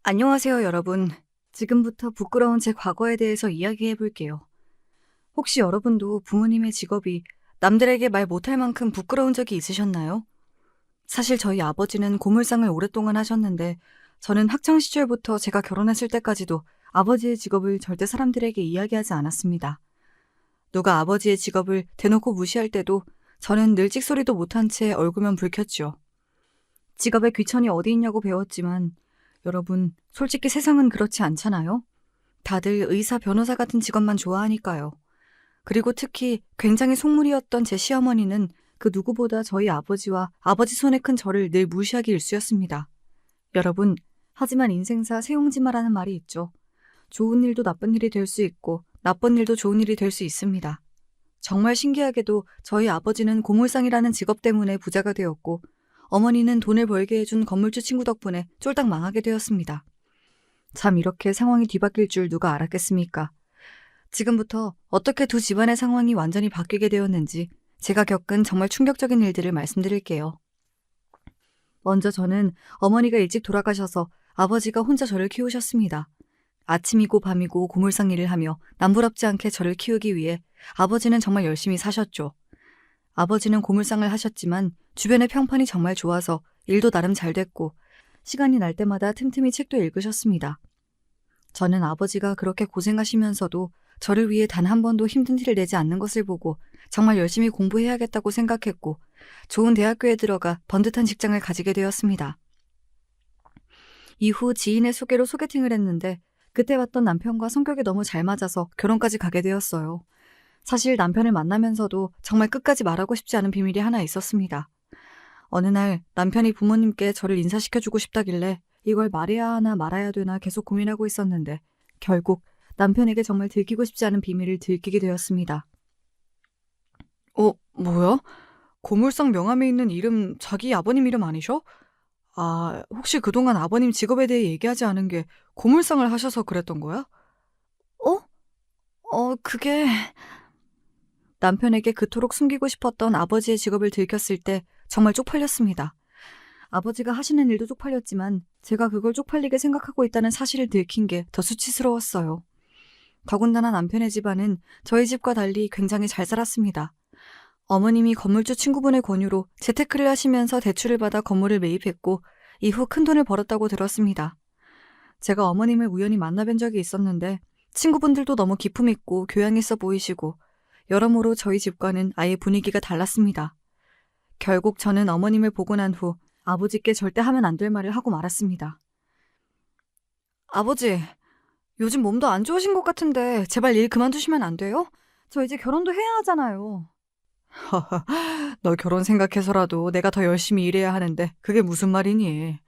안녕하세요, 여러분. 지금부터 부끄러운 제 과거에 대해서 이야기해 볼게요. 혹시 여러분도 부모님의 직업이 남들에게 말 못할 만큼 부끄러운 적이 있으셨나요? 사실 저희 아버지는 고물상을 오랫동안 하셨는데 저는 학창 시절부터 제가 결혼했을 때까지도 아버지의 직업을 절대 사람들에게 이야기하지 않았습니다. 누가 아버지의 직업을 대놓고 무시할 때도 저는 늘 찍소리도 못한 채 얼굴만 붉혔죠. 직업에 귀천이 어디 있냐고 배웠지만 여러분, 솔직히 세상은 그렇지 않잖아요? 다들 의사, 변호사 같은 직업만 좋아하니까요. 그리고 특히 굉장히 속물이었던 제 시어머니는 그 누구보다 저희 아버지와 아버지 손에 큰 저를 늘 무시하기 일쑤였습니다. 여러분, 하지만 인생사 세용지마라는 말이 있죠. 좋은 일도 나쁜 일이 될 수 있고 나쁜 일도 좋은 일이 될 수 있습니다. 정말 신기하게도 저희 아버지는 고물상이라는 직업 때문에 부자가 되었고 어머니는 돈을 벌게 해준 건물주 친구 덕분에 쫄딱 망하게 되었습니다. 참 이렇게 상황이 뒤바뀔 줄 누가 알았겠습니까? 지금부터 어떻게 두 집안의 상황이 완전히 바뀌게 되었는지 제가 겪은 정말 충격적인 일들을 말씀드릴게요. 먼저 저는 어머니가 일찍 돌아가셔서 아버지가 혼자 저를 키우셨습니다. 아침이고 밤이고 고물상 일을 하며 남부럽지 않게 저를 키우기 위해 아버지는 정말 열심히 사셨죠. 아버지는 고물상을 하셨지만 주변의 평판이 정말 좋아서 일도 나름 잘 됐고 시간이 날 때마다 틈틈이 책도 읽으셨습니다. 저는 아버지가 그렇게 고생하시면서도 저를 위해 단 한 번도 힘든 티를 내지 않는 것을 보고 정말 열심히 공부해야겠다고 생각했고 좋은 대학교에 들어가 번듯한 직장을 가지게 되었습니다. 이후 지인의 소개로 소개팅을 했는데 그때 봤던 남편과 성격이 너무 잘 맞아서 결혼까지 가게 되었어요. 사실 남편을 만나면서도 정말 끝까지 말하고 싶지 않은 비밀이 하나 있었습니다. 어느 날 남편이 부모님께 저를 인사시켜주고 싶다길래 이걸 말해야 하나 말아야 되나 계속 고민하고 있었는데 결국 남편에게 정말 들키고 싶지 않은 비밀을 들키게 되었습니다. 뭐야? 고물상 명함에 있는 이름 자기 아버님 이름 아니셔? 아, 혹시 그동안 아버님 직업에 대해 얘기하지 않은 게 고물상을 하셔서 그랬던 거야? 어? 그게... 남편에게 그토록 숨기고 싶었던 아버지의 직업을 들켰을 때 정말 쪽팔렸습니다. 아버지가 하시는 일도 쪽팔렸지만 제가 그걸 쪽팔리게 생각하고 있다는 사실을 들킨 게 더 수치스러웠어요. 더군다나 남편의 집안은 저희 집과 달리 굉장히 잘 살았습니다. 어머님이 건물주 친구분의 권유로 재테크를 하시면서 대출을 받아 건물을 매입했고 이후 큰돈을 벌었다고 들었습니다. 제가 어머님을 우연히 만나뵌 적이 있었는데 친구분들도 너무 기품 있고 교양 있어 보이시고 여러모로 저희 집과는 아예 분위기가 달랐습니다. 결국 저는 어머님을 보고 난 후 아버지께 절대 하면 안 될 말을 하고 말았습니다. 아버지, 요즘 몸도 안 좋으신 것 같은데 제발 일 그만두시면 안 돼요? 저 이제 결혼도 해야 하잖아요. 너 결혼 생각해서라도 내가 더 열심히 일해야 하는데 그게 무슨 말이니?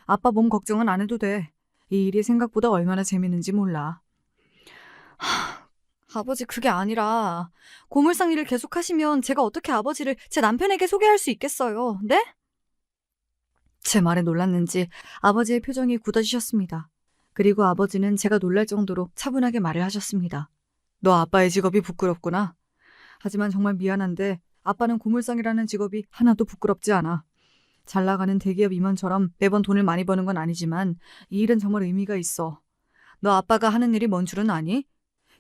아빠 몸 걱정은 안 해도 돼. 이 일이 생각보다 얼마나 재밌는지 몰라. 아버지, 그게 아니라 고물상 일을 계속 하시면 제가 어떻게 아버지를 제 남편에게 소개할 수 있겠어요, 네? 제 말에 놀랐는지 아버지의 표정이 굳어지셨습니다. 그리고 아버지는 제가 놀랄 정도로 차분하게 말을 하셨습니다. 너 아빠의 직업이 부끄럽구나. 하지만 정말 미안한데 아빠는 고물상이라는 직업이 하나도 부끄럽지 않아. 잘 나가는 대기업 임원처럼 매번 돈을 많이 버는 건 아니지만 이 일은 정말 의미가 있어. 너 아빠가 하는 일이 뭔 줄은 아니?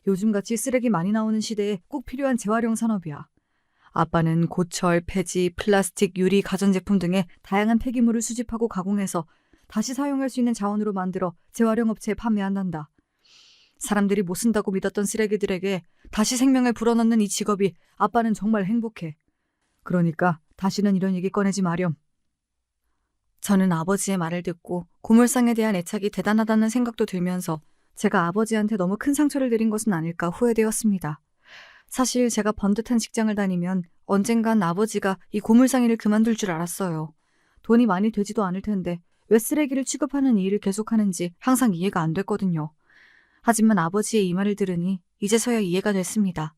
요즘같이 쓰레기 많이 나오는 시대에 꼭 필요한 재활용 산업이야. 아빠는 고철, 폐지, 플라스틱, 유리, 가전제품 등의 다양한 폐기물을 수집하고 가공해서 다시 사용할 수 있는 자원으로 만들어 재활용 업체에 판매한단다. 사람들이 못 쓴다고 믿었던 쓰레기들에게 다시 생명을 불어넣는 이 직업이 아빠는 정말 행복해. 그러니까 다시는 이런 얘기 꺼내지 마렴. 저는 아버지의 말을 듣고 고물상에 대한 애착이 대단하다는 생각도 들면서 제가 아버지한테 너무 큰 상처를 드린 것은 아닐까 후회되었습니다. 사실 제가 번듯한 직장을 다니면 언젠간 아버지가 이 고물상 일을 그만둘 줄 알았어요. 돈이 많이 되지도 않을 텐데 왜 쓰레기를 취급하는 이 일을 계속하는지 항상 이해가 안 됐거든요. 하지만 아버지의 이 말을 들으니 이제서야 이해가 됐습니다.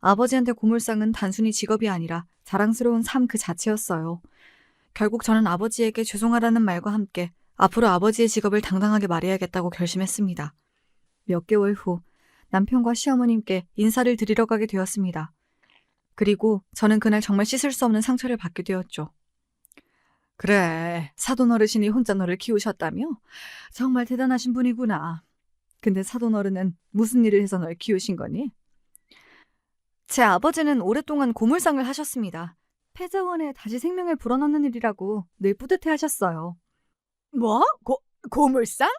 아버지한테 고물상은 단순히 직업이 아니라 자랑스러운 삶 그 자체였어요. 결국 저는 아버지에게 죄송하다는 말과 함께 앞으로 아버지의 직업을 당당하게 말해야겠다고 결심했습니다. 몇 개월 후 남편과 시어머님께 인사를 드리러 가게 되었습니다. 그리고 저는 그날 정말 씻을 수 없는 상처를 받게 되었죠. 그래, 사돈 어르신이 혼자 너를 키우셨다며? 정말 대단하신 분이구나. 근데 사돈 어른은 무슨 일을 해서 널 키우신 거니? 제 아버지는 오랫동안 고물상을 하셨습니다. 폐자원에 다시 생명을 불어넣는 일이라고 늘 뿌듯해 하셨어요. 뭐? 고물상?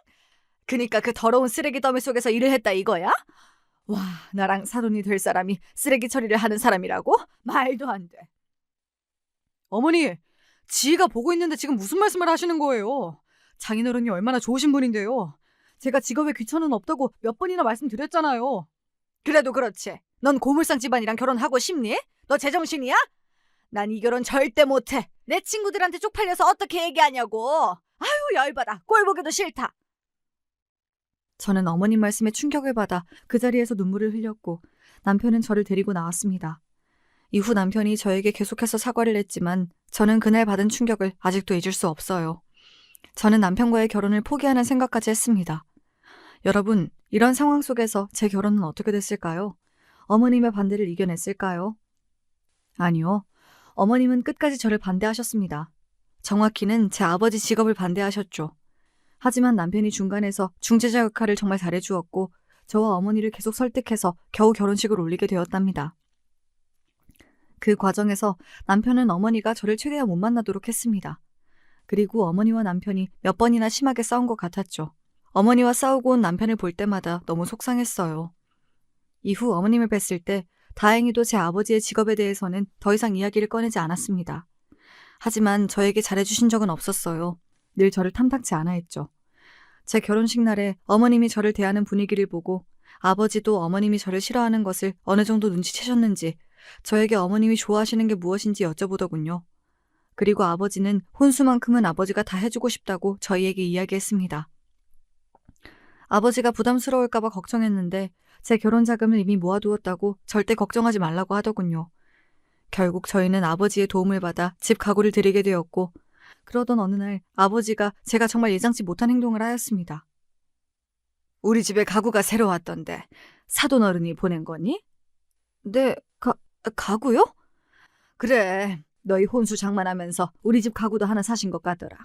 그니까 그 더러운 쓰레기 더미 속에서 일을 했다 이거야? 와, 나랑 사돈이 될 사람이 쓰레기 처리를 하는 사람이라고? 말도 안 돼. 어머니, 지가 보고 있는데 지금 무슨 말씀을 하시는 거예요? 장인어른이 얼마나 좋으신 분인데요. 제가 직업에 귀천은 없다고 몇 번이나 말씀드렸잖아요. 그래도 그렇지. 넌 고물상 집안이랑 결혼하고 싶니? 너 제정신이야? 난 이 결혼 절대 못해. 내 친구들한테 쪽팔려서 어떻게 얘기하냐고. 아유, 열받아. 꼴 보기도 싫다. 저는 어머님 말씀에 충격을 받아 그 자리에서 눈물을 흘렸고 남편은 저를 데리고 나왔습니다. 이후 남편이 저에게 계속해서 사과를 했지만 저는 그날 받은 충격을 아직도 잊을 수 없어요. 저는 남편과의 결혼을 포기하는 생각까지 했습니다. 여러분, 이런 상황 속에서 제 결혼은 어떻게 됐을까요? 어머님의 반대를 이겨냈을까요? 아니요. 어머님은 끝까지 저를 반대하셨습니다. 정확히는 제 아버지 직업을 반대하셨죠. 하지만 남편이 중간에서 중재자 역할을 정말 잘해주었고 저와 어머니를 계속 설득해서 겨우 결혼식을 올리게 되었답니다. 그 과정에서 남편은 어머니가 저를 최대한 못 만나도록 했습니다. 그리고 어머니와 남편이 몇 번이나 심하게 싸운 것 같았죠. 어머니와 싸우고 온 남편을 볼 때마다 너무 속상했어요. 이후 어머님을 뵀을 때 다행히도 제 아버지의 직업에 대해서는 더 이상 이야기를 꺼내지 않았습니다. 하지만 저에게 잘해주신 적은 없었어요. 늘 저를 탐탁지 않아 했죠. 제 결혼식 날에 어머님이 저를 대하는 분위기를 보고 아버지도 어머님이 저를 싫어하는 것을 어느 정도 눈치채셨는지 저에게 어머님이 좋아하시는 게 무엇인지 여쭤보더군요. 그리고 아버지는 혼수만큼은 아버지가 다 해주고 싶다고 저희에게 이야기했습니다. 아버지가 부담스러울까봐 걱정했는데 제 결혼 자금을 이미 모아두었다고 절대 걱정하지 말라고 하더군요. 결국 저희는 아버지의 도움을 받아 집 가구를 드리게 되었고 그러던 어느 날 아버지가 제가 정말 예상치 못한 행동을 하였습니다. 우리 집에 가구가 새로 왔던데 사돈 어른이 보낸 거니? 네, 가구요? 그래, 너희 혼수 장만하면서 우리 집 가구도 하나 사신 것 같더라.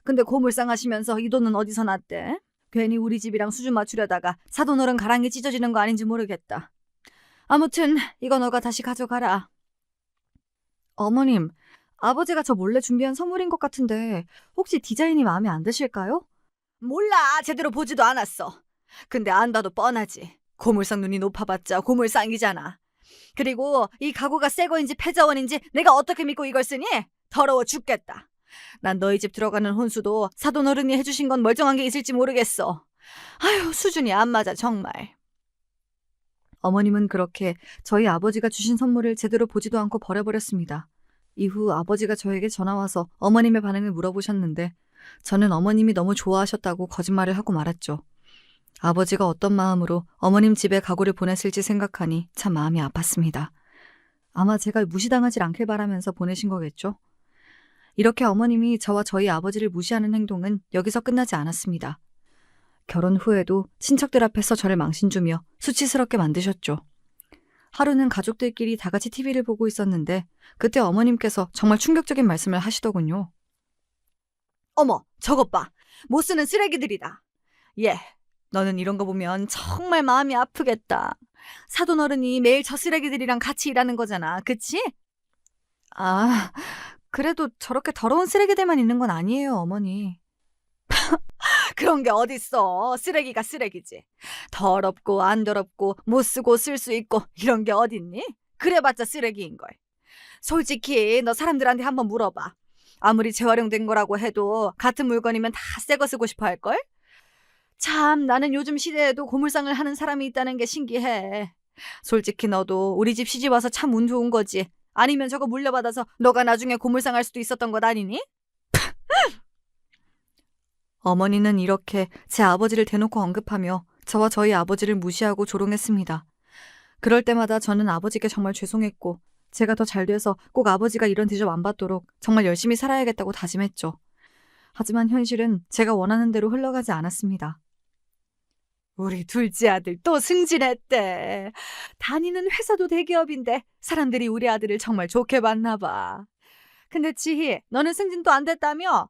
근데 고물상 하시면서 이 돈은 어디서 났대? 괜히 우리 집이랑 수준 맞추려다가 사돈 어른 가랑이 찢어지는 거 아닌지 모르겠다. 아무튼 이거 너가 다시 가져가라. 어머님, 아버지가 저 몰래 준비한 선물인 것 같은데 혹시 디자인이 마음에 안 드실까요? 몰라, 제대로 보지도 않았어. 근데 안 봐도 뻔하지. 고물상 눈이 높아봤자 고물상이잖아. 그리고 이 가구가 새 거인지 폐자원인지 내가 어떻게 믿고 이걸 쓰니? 더러워 죽겠다. 난 너희 집 들어가는 혼수도 사돈 어른이 해주신 건 멀쩡한 게 있을지 모르겠어. 아유, 수준이 안 맞아 정말. 어머님은 그렇게 저희 아버지가 주신 선물을 제대로 보지도 않고 버려버렸습니다. 이후 아버지가 저에게 전화와서 어머님의 반응을 물어보셨는데 저는 어머님이 너무 좋아하셨다고 거짓말을 하고 말았죠. 아버지가 어떤 마음으로 어머님 집에 가구를 보냈을지 생각하니 참 마음이 아팠습니다. 아마 제가 무시당하지 않길 바라면서 보내신 거겠죠? 이렇게 어머님이 저와 저희 아버지를 무시하는 행동은 여기서 끝나지 않았습니다. 결혼 후에도 친척들 앞에서 저를 망신주며 수치스럽게 만드셨죠. 하루는 가족들끼리 다 같이 TV를 보고 있었는데 그때 어머님께서 정말 충격적인 말씀을 하시더군요. 어머, 저것 봐. 못 쓰는 쓰레기들이다. 예, 너는 이런 거 보면 정말 마음이 아프겠다. 사돈 어른이 매일 저 쓰레기들이랑 같이 일하는 거잖아, 그치? 아, 그래도 저렇게 더러운 쓰레기들만 있는 건 아니에요, 어머니. 그런 게 어딨어. 쓰레기가 쓰레기지. 더럽고 안 더럽고 못 쓰고 쓸 수 있고 이런 게 어딨니? 그래봤자 쓰레기인걸. 솔직히 너 사람들한테 한번 물어봐. 아무리 재활용된 거라고 해도 같은 물건이면 다 새 거 쓰고 싶어 할걸? 참, 나는 요즘 시대에도 고물상을 하는 사람이 있다는 게 신기해. 솔직히 너도 우리 집 시집 와서 참 운 좋은 거지. 아니면 저거 물려받아서 너가 나중에 고물상 할 수도 있었던 것 아니니? 어머니는 이렇게 제 아버지를 대놓고 언급하며 저와 저희 아버지를 무시하고 조롱했습니다. 그럴 때마다 저는 아버지께 정말 죄송했고 제가 더 잘 돼서 꼭 아버지가 이런 대접 안 받도록 정말 열심히 살아야겠다고 다짐했죠. 하지만 현실은 제가 원하는 대로 흘러가지 않았습니다. 우리 둘째 아들 또 승진했대. 다니는 회사도 대기업인데 사람들이 우리 아들을 정말 좋게 봤나 봐. 근데 지희, 너는 승진도 안 됐다며?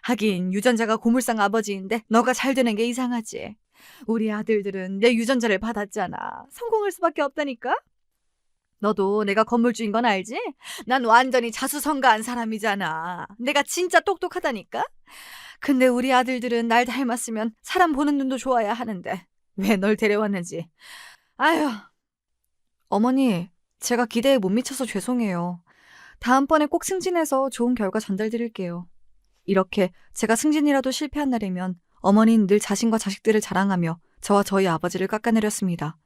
하긴 유전자가 고물상 아버지인데 너가 잘 되는 게 이상하지. 우리 아들들은 내 유전자를 받았잖아. 성공할 수밖에 없다니까? 너도 내가 건물주인 건 알지? 난 완전히 자수성가한 사람이잖아. 내가 진짜 똑똑하다니까? 근데 우리 아들들은 날 닮았으면 사람 보는 눈도 좋아야 하는데 왜 널 데려왔는지. 아휴. 어머니, 제가 기대에 못 미쳐서 죄송해요. 다음번에 꼭 승진해서 좋은 결과 전달드릴게요. 이렇게 제가 승진이라도 실패한 날이면 어머니는 늘 자신과 자식들을 자랑하며 저와 저희 아버지를 깎아내렸습니다.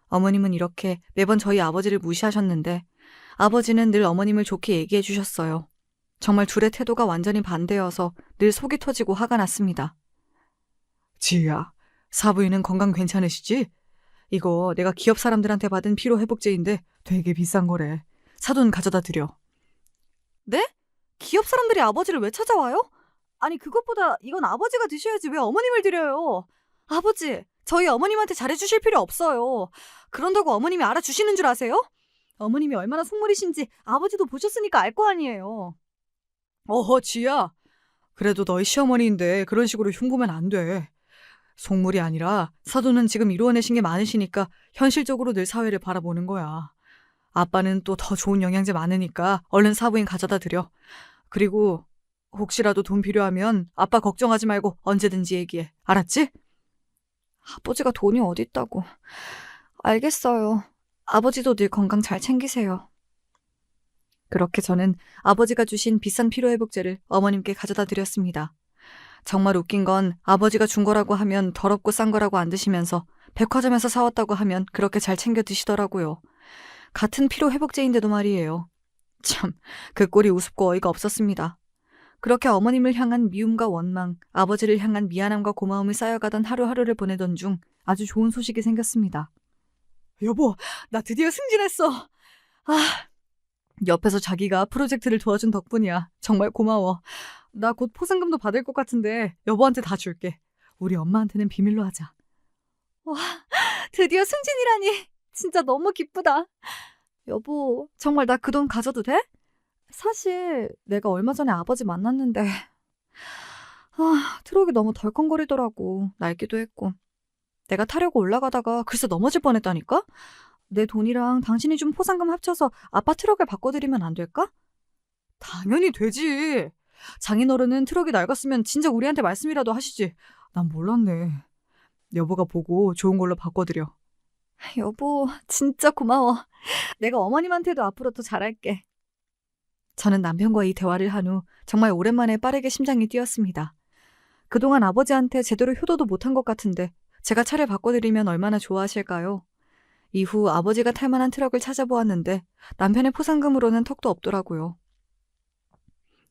어머님은 이렇게 매번 저희 아버지를 무시하셨는데 아버지는 늘 어머님을 좋게 얘기해 주셨어요. 정말 둘의 태도가 완전히 반대여서 늘 속이 터지고 화가 났습니다. 지희야, 사부인은 건강 괜찮으시지? 이거 내가 기업 사람들한테 받은 피로회복제인데 되게 비싼 거래. 사돈 가져다 드려. 네? 기업 사람들이 아버지를 왜 찾아와요? 아니 그것보다 이건 아버지가 드셔야지 왜 어머님을 드려요? 아버지, 저희 어머님한테 잘해주실 필요 없어요. 그런다고 어머님이 알아주시는 줄 아세요? 어머님이 얼마나 속물이신지 아버지도 보셨으니까 알 거 아니에요. 어허, 지야. 그래도 너희 시어머니인데 그런 식으로 흉보면 안 돼. 속물이 아니라 사돈은 지금 이루어내신 게 많으시니까 현실적으로 늘 사회를 바라보는 거야. 아빠는 또 더 좋은 영양제 많으니까 얼른 사부인 가져다 드려. 그리고 혹시라도 돈 필요하면 아빠 걱정하지 말고 언제든지 얘기해. 알았지? 아버지가 돈이 어딨다고. 알겠어요. 아버지도 늘 건강 잘 챙기세요. 그렇게 저는 아버지가 주신 비싼 피로회복제를 어머님께 가져다 드렸습니다. 정말 웃긴 건 아버지가 준 거라고 하면 더럽고 싼 거라고 안 드시면서 백화점에서 사왔다고 하면 그렇게 잘 챙겨 드시더라고요. 같은 피로회복제인데도 말이에요. 참, 그 꼴이 우습고 어이가 없었습니다. 그렇게 어머님을 향한 미움과 원망, 아버지를 향한 미안함과 고마움이 쌓여가던 하루하루를 보내던 중 아주 좋은 소식이 생겼습니다. 여보, 나 드디어 승진했어. 아, 옆에서 자기가 프로젝트를 도와준 덕분이야. 정말 고마워. 나 곧 포상금도 받을 것 같은데 여보한테 다 줄게. 우리 엄마한테는 비밀로 하자. 와, 드디어 승진이라니. 진짜 너무 기쁘다. 여보, 정말 나 그 돈 가져도 돼? 사실 내가 얼마 전에 아버지 만났는데 트럭이 너무 덜컹거리더라고. 낡기도 했고. 내가 타려고 올라가다가 글쎄 넘어질 뻔했다니까? 내 돈이랑 당신이 준 포상금 합쳐서 아빠 트럭을 바꿔드리면 안 될까? 당연히 되지. 장인어른은 트럭이 낡았으면 진작 우리한테 말씀이라도 하시지. 난 몰랐네. 여보가 보고 좋은 걸로 바꿔드려. 여보, 진짜 고마워. 내가 어머님한테도 앞으로 더 잘할게. 저는 남편과 이 대화를 한 후 정말 오랜만에 빠르게 심장이 뛰었습니다. 그동안 아버지한테 제대로 효도도 못한 것 같은데 제가 차를 바꿔드리면 얼마나 좋아하실까요? 이후 아버지가 탈 만한 트럭을 찾아보았는데 남편의 포상금으로는 턱도 없더라고요.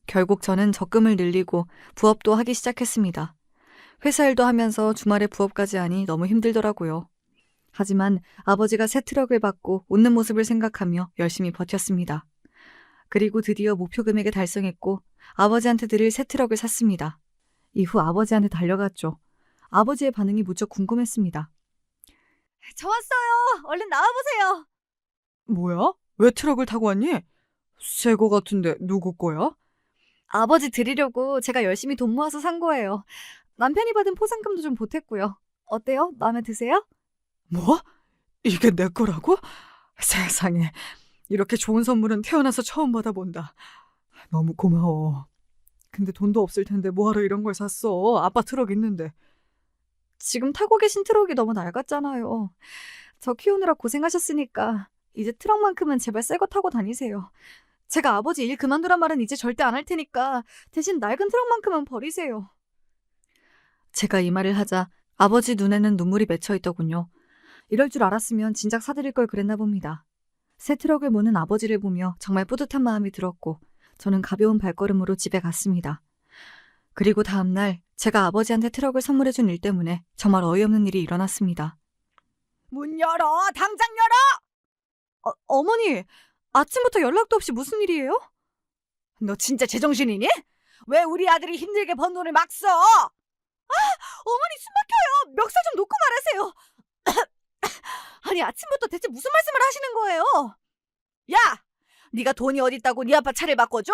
결국 저는 적금을 늘리고 부업도 하기 시작했습니다. 회사 일도 하면서 주말에 부업까지 하니 너무 힘들더라고요. 하지만 아버지가 새 트럭을 받고 웃는 모습을 생각하며 열심히 버텼습니다. 그리고 드디어 목표 금액을 달성했고 아버지한테 드릴 새 트럭을 샀습니다. 이후 아버지한테 달려갔죠. 아버지의 반응이 무척 궁금했습니다. 저 왔어요. 얼른 나와보세요. 뭐야? 왜 트럭을 타고 왔니? 새 거 같은데 누구 거야? 아버지 드리려고 제가 열심히 돈 모아서 산 거예요. 남편이 받은 포상금도 좀 보탰고요. 어때요? 마음에 드세요? 뭐? 이게 내 거라고? 세상에. 이렇게 좋은 선물은 태어나서 처음 받아본다. 너무 고마워. 근데 돈도 없을 텐데 뭐하러 이런 걸 샀어? 아빠 트럭 있는데. 지금 타고 계신 트럭이 너무 낡았잖아요. 저 키우느라 고생하셨으니까 이제 트럭만큼은 제발 새 거 타고 다니세요. 제가 아버지 일 그만두란 말은 이제 절대 안 할 테니까 대신 낡은 트럭만큼은 버리세요. 제가 이 말을 하자 아버지 눈에는 눈물이 맺혀 있더군요. 이럴 줄 알았으면 진작 사드릴 걸 그랬나 봅니다. 새 트럭을 모는 아버지를 보며 정말 뿌듯한 마음이 들었고 저는 가벼운 발걸음으로 집에 갔습니다. 그리고 다음날 제가 아버지한테 트럭을 선물해준 일 때문에 정말 어이없는 일이 일어났습니다. 문 열어! 당장 열어! 어머니! 아침부터 연락도 없이 무슨 일이에요? 너 진짜 제정신이니? 왜 우리 아들이 힘들게 번 돈을 막 써? 어머니 숨 막혀요. 멱살 좀 놓고 말하세요. 아니 아침부터 대체 무슨 말씀을 하시는 거예요? 야! 네가 돈이 어딨다고 네 아빠 차를 바꿔줘?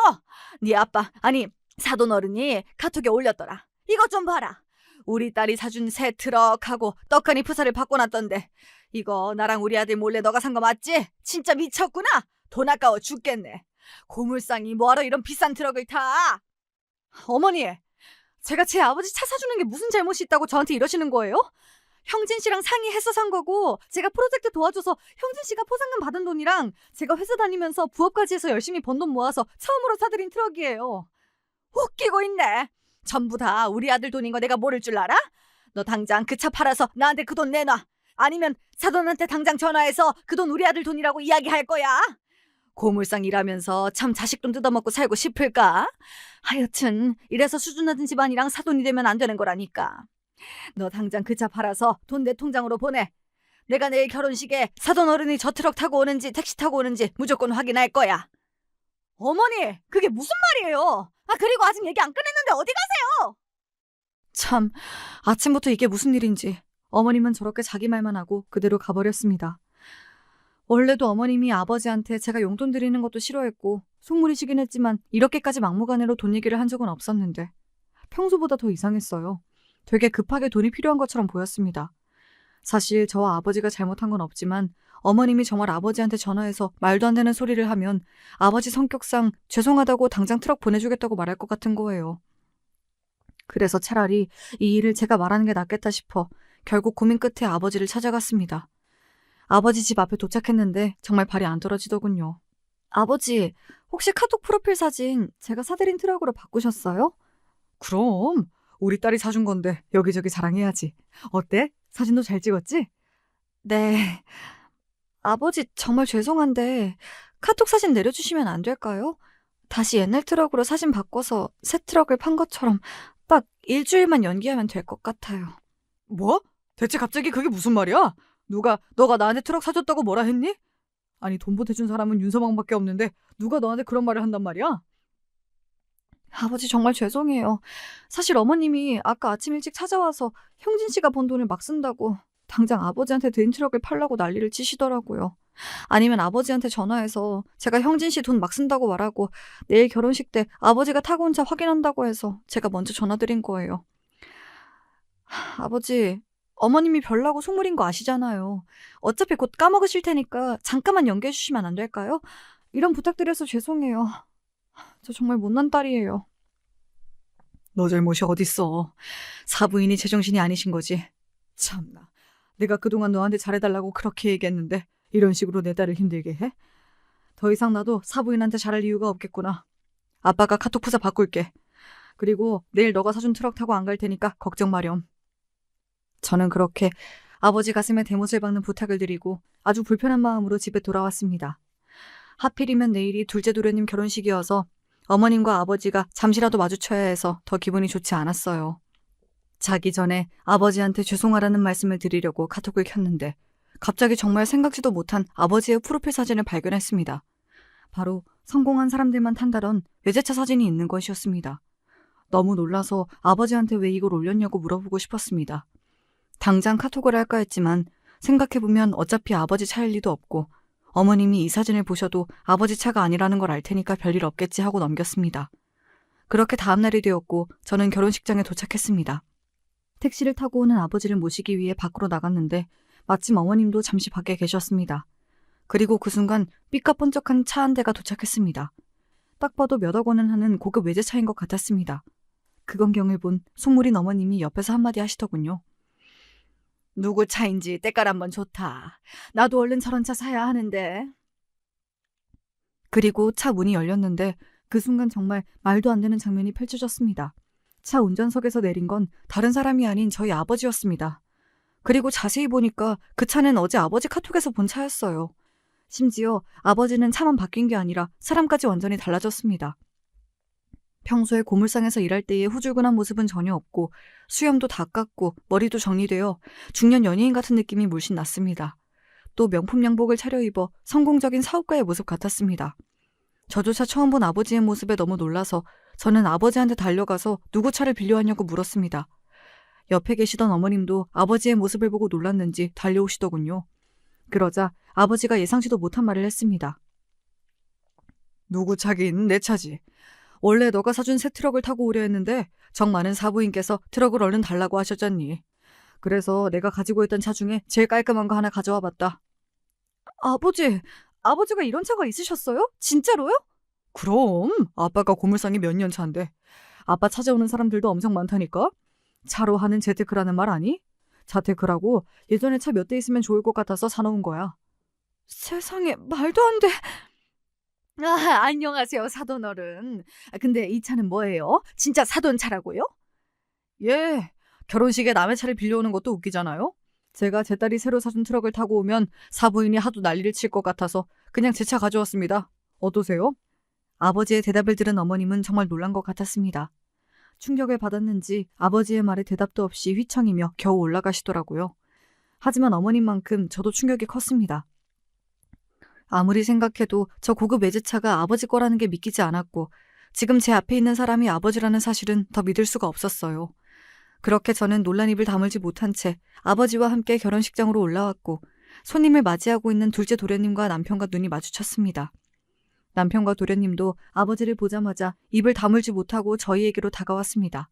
네 아빠, 아니 사돈 어른이 카톡에 올렸더라. 이것 좀 봐라. 우리 딸이 사준 새 트럭하고 떡하니 푸사를 바꿔놨던데 이거 나랑 우리 아들 몰래 너가 산 거 맞지? 진짜 미쳤구나. 돈 아까워 죽겠네. 고물상이 뭐하러 이런 비싼 트럭을 타? 어머니, 제가 제 아버지 차 사주는 게 무슨 잘못이 있다고 저한테 이러시는 거예요? 형진 씨랑 상의해서 산 거고 제가 프로젝트 도와줘서 형진 씨가 포상금 받은 돈이랑 제가 회사 다니면서 부업까지 해서 열심히 번 돈 모아서 처음으로 사들인 트럭이에요. 웃기고 있네. 전부 다 우리 아들 돈인 거 내가 모를 줄 알아? 너 당장 그 차 팔아서 나한테 그 돈 내놔. 아니면 사돈한테 당장 전화해서 그 돈 우리 아들 돈이라고 이야기할 거야. 고물상 일하면서 참 자식 돈 뜯어먹고 살고 싶을까? 하여튼 이래서 수준 낮은 집안이랑 사돈이 되면 안 되는 거라니까. 너 당장 그 차 팔아서 돈 내 통장으로 보내. 내가 내일 결혼식에 사돈 어른이 저 트럭 타고 오는지 택시 타고 오는지 무조건 확인할 거야. 어머니, 그게 무슨 말이에요? 그리고 아직 얘기 안 끝냈는데 어디 가세요? 참, 아침부터 이게 무슨 일인지. 어머님은 저렇게 자기 말만 하고 그대로 가버렸습니다. 원래도 어머님이 아버지한테 제가 용돈 드리는 것도 싫어했고 속물이시긴 했지만 이렇게까지 막무가내로 돈 얘기를 한 적은 없었는데 평소보다 더 이상했어요. 되게 급하게 돈이 필요한 것처럼 보였습니다. 사실 저와 아버지가 잘못한 건 없지만 어머님이 정말 아버지한테 전화해서 말도 안 되는 소리를 하면 아버지 성격상 죄송하다고 당장 트럭 보내주겠다고 말할 것 같은 거예요. 그래서 차라리 이 일을 제가 말하는 게 낫겠다 싶어 결국 고민 끝에 아버지를 찾아갔습니다. 아버지 집 앞에 도착했는데 정말 발이 안 떨어지더군요. 아버지, 혹시 카톡 프로필 사진 제가 사드린 트럭으로 바꾸셨어요? 그럼 우리 딸이 사준 건데 여기저기 자랑해야지. 어때? 사진도 잘 찍었지? 네. 아버지 정말 죄송한데 카톡 사진 내려주시면 안 될까요? 다시 옛날 트럭으로 사진 바꿔서 새 트럭을 판 것처럼 딱 일주일만 연기하면 될 것 같아요. 뭐? 대체 갑자기 그게 무슨 말이야? 너가 나한테 트럭 사줬다고 뭐라 했니? 아니 돈 보태준 사람은 윤서방밖에 없는데 누가 너한테 그런 말을 한단 말이야? 아버지 정말 죄송해요. 사실 어머님이 아까 아침 일찍 찾아와서 형진 씨가 번 돈을 막 쓴다고 당장 아버지한테 드린 트럭을 팔라고 난리를 치시더라고요. 아니면 아버지한테 전화해서 제가 형진 씨 돈 막 쓴다고 말하고 내일 결혼식 때 아버지가 타고 온 차 확인한다고 해서 제가 먼저 전화드린 거예요. 아버지, 어머님이 별나고 속물인 거 아시잖아요. 어차피 곧 까먹으실 테니까 잠깐만 연기해 주시면 안 될까요? 이런 부탁드려서 죄송해요. 저 정말 못난 딸이에요. 너 잘못이 어딨어. 사부인이 제정신이 아니신 거지. 참나. 내가 그동안 너한테 잘해달라고 그렇게 얘기했는데 이런 식으로 내 딸을 힘들게 해? 더 이상 나도 사부인한테 잘할 이유가 없겠구나. 아빠가 카톡 푸사 바꿀게. 그리고 내일 너가 사준 트럭 타고 안 갈 테니까 걱정 마렴. 저는 그렇게 아버지 가슴에 대못을 박는 부탁을 드리고 아주 불편한 마음으로 집에 돌아왔습니다. 하필이면 내일이 둘째 도련님 결혼식이어서 어머님과 아버지가 잠시라도 마주쳐야 해서 더 기분이 좋지 않았어요. 자기 전에 아버지한테 죄송하다는 말씀을 드리려고 카톡을 켰는데 갑자기 정말 생각지도 못한 아버지의 프로필 사진을 발견했습니다. 바로 성공한 사람들만 탄다던 외제차 사진이 있는 것이었습니다. 너무 놀라서 아버지한테 왜 이걸 올렸냐고 물어보고 싶었습니다. 당장 카톡을 할까 했지만 생각해보면 어차피 아버지 차일 리도 없고 어머님이 이 사진을 보셔도 아버지 차가 아니라는 걸 알 테니까 별일 없겠지 하고 넘겼습니다. 그렇게 다음날이 되었고 저는 결혼식장에 도착했습니다. 택시를 타고 오는 아버지를 모시기 위해 밖으로 나갔는데 마침 어머님도 잠시 밖에 계셨습니다. 그리고 그 순간 삐까뻔쩍한 차 한 대가 도착했습니다. 딱 봐도 몇 억 원은 하는 고급 외제차인 것 같았습니다. 그 광경을 본 속물인 어머님이 옆에서 한마디 하시더군요. 누구 차인지 때깔 한번 좋다. 나도 얼른 저런 차 사야 하는데. 그리고 차 문이 열렸는데 그 순간 정말 말도 안 되는 장면이 펼쳐졌습니다. 차 운전석에서 내린 건 다른 사람이 아닌 저희 아버지였습니다. 그리고 자세히 보니까 그 차는 어제 아버지 카톡에서 본 차였어요. 심지어 아버지는 차만 바뀐 게 아니라 사람까지 완전히 달라졌습니다. 평소에 고물상에서 일할 때의 후줄근한 모습은 전혀 없고 수염도 다 깎고 머리도 정리되어 중년 연예인 같은 느낌이 물씬 났습니다. 또 명품 양복을 차려입어 성공적인 사업가의 모습 같았습니다. 저조차 처음 본 아버지의 모습에 너무 놀라서 저는 아버지한테 달려가서 누구 차를 빌려왔냐고 물었습니다. 옆에 계시던 어머님도 아버지의 모습을 보고 놀랐는지 달려오시더군요. 그러자 아버지가 예상치도 못한 말을 했습니다. 누구 차긴 내 차지. 원래 너가 사준 새 트럭을 타고 오려 했는데 정 많은 사부인께서 트럭을 얼른 달라고 하셨잖니. 그래서 내가 가지고 있던 차 중에 제일 깔끔한 거 하나 가져와 봤다. 아버지가 이런 차가 있으셨어요? 진짜로요? 그럼 아빠가 고물상이 몇 년 차인데. 아빠 찾아오는 사람들도 엄청 많다니까. 차로 하는 재테크라는 말 아니? 자테크라고 예전에 차 몇 대 있으면 좋을 것 같아서 사놓은 거야. 세상에, 말도 안 돼. 안녕하세요, 사돈어른. 근데 이 차는 뭐예요? 진짜 사돈 차라고요? 예, 결혼식에 남의 차를 빌려오는 것도 웃기잖아요. 제가 제 딸이 새로 사준 트럭을 타고 오면 사부인이 하도 난리를 칠 것 같아서 그냥 제 차 가져왔습니다. 어떠세요? 아버지의 대답을 들은 어머님은 정말 놀란 것 같았습니다. 충격을 받았는지 아버지의 말에 대답도 없이 휘청이며 겨우 올라가시더라고요. 하지만 어머님만큼 저도 충격이 컸습니다. 아무리 생각해도 저 고급 외제차가 아버지 거라는 게 믿기지 않았고 지금 제 앞에 있는 사람이 아버지라는 사실은 더 믿을 수가 없었어요. 그렇게 저는 놀란 입을 다물지 못한 채 아버지와 함께 결혼식장으로 올라왔고 손님을 맞이하고 있는 둘째 도련님과 남편과 눈이 마주쳤습니다. 남편과 도련님도 아버지를 보자마자 입을 다물지 못하고 저희에게로 다가왔습니다.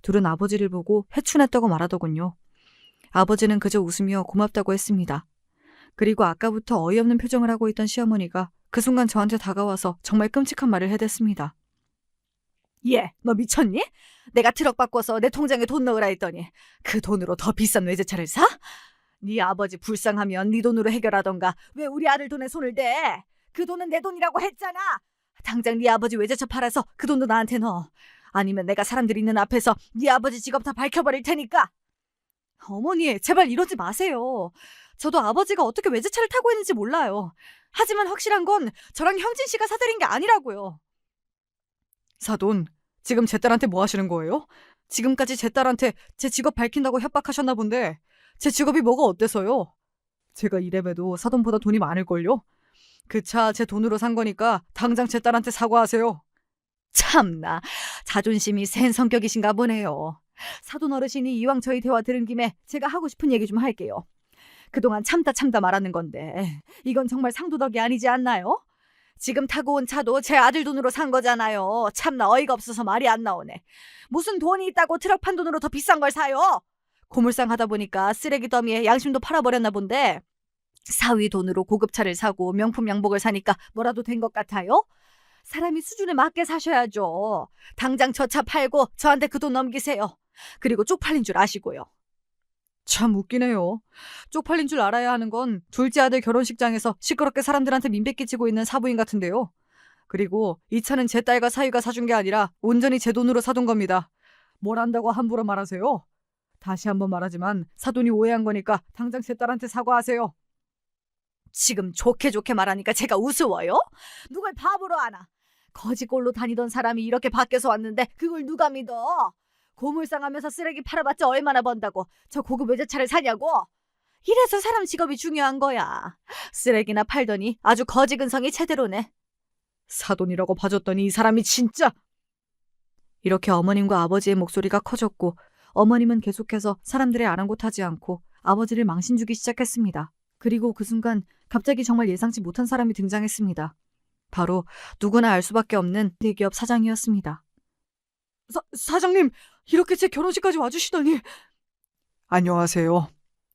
둘은 아버지를 보고 회춘했다고 말하더군요. 아버지는 그저 웃으며 고맙다고 했습니다. 그리고 아까부터 어이없는 표정을 하고 있던 시어머니가 그 순간 저한테 다가와서 정말 끔찍한 말을 해댔습니다. 너 미쳤니? 내가 트럭 바꿔서 내 통장에 돈 넣으라 했더니 그 돈으로 더 비싼 외제차를 사? 네 아버지 불쌍하면 네 돈으로 해결하던가 왜 우리 아들 돈에 손을 대? 그 돈은 내 돈이라고 했잖아. 당장 네 아버지 외제차 팔아서 그 돈도 나한테 넣어. 아니면 내가 사람들 있는 앞에서 네 아버지 직업 다 밝혀버릴 테니까. 어머니, 제발 이러지 마세요. 저도 아버지가 어떻게 외제차를 타고 있는지 몰라요. 하지만 확실한 건 저랑 형진 씨가 사드린 게 아니라고요. 사돈, 지금 제 딸한테 뭐 하시는 거예요? 지금까지 제 딸한테 제 직업 밝힌다고 협박하셨나 본데 제 직업이 뭐가 어때서요? 제가 이래봬도 사돈보다 돈이 많을걸요? 그 차 제 돈으로 산 거니까 당장 제 딸한테 사과하세요. 참나, 자존심이 센 성격이신가 보네요. 사돈 어르신이 이왕 저희 대화 들은 김에 제가 하고 싶은 얘기 좀 할게요. 그동안 참다 말하는 건데 이건 정말 상도덕이 아니지 않나요? 지금 타고 온 차도 제 아들 돈으로 산 거잖아요. 참나 어이가 없어서 말이 안 나오네. 무슨 돈이 있다고 트럭 판 돈으로 더 비싼 걸 사요? 고물상 하다 보니까 쓰레기 더미에 양심도 팔아버렸나 본데 사위 돈으로 고급차를 사고 명품 양복을 사니까 뭐라도 된 것 같아요? 사람이 수준에 맞게 사셔야죠. 당장 저 차 팔고 저한테 그 돈 넘기세요. 그리고 쪽팔린 줄 아시고요. 참 웃기네요. 쪽팔린 줄 알아야 하는 건 둘째 아들 결혼식장에서 시끄럽게 사람들한테 민폐 끼치고 있는 사부인 같은데요. 그리고 이 차는 제 딸과 사위가 사준 게 아니라 온전히 제 돈으로 사둔 겁니다. 뭘 안다고 함부로 말하세요? 다시 한번 말하지만 사돈이 오해한 거니까 당장 제 딸한테 사과하세요. 지금 좋게 말하니까 제가 우스워요? 누굴 바보로 아나? 거지꼴로 다니던 사람이 이렇게 밖에서 왔는데 그걸 누가 믿어? 고물상하면서 쓰레기 팔아봤자 얼마나 번다고 저 고급 외제차를 사냐고? 이래서 사람 직업이 중요한 거야. 쓰레기나 팔더니 아주 거지 근성이 제대로네. 사돈이라고 봐줬더니 이 사람이 진짜. 이렇게 어머님과 아버지의 목소리가 커졌고 어머님은 계속해서 사람들의 아랑곳하지 않고 아버지를 망신 주기 시작했습니다. 그리고 그 순간 갑자기 정말 예상치 못한 사람이 등장했습니다. 바로 누구나 알 수밖에 없는 대기업 사장이었습니다. 사장님, 이렇게 제 결혼식까지 와주시다니. 안녕하세요.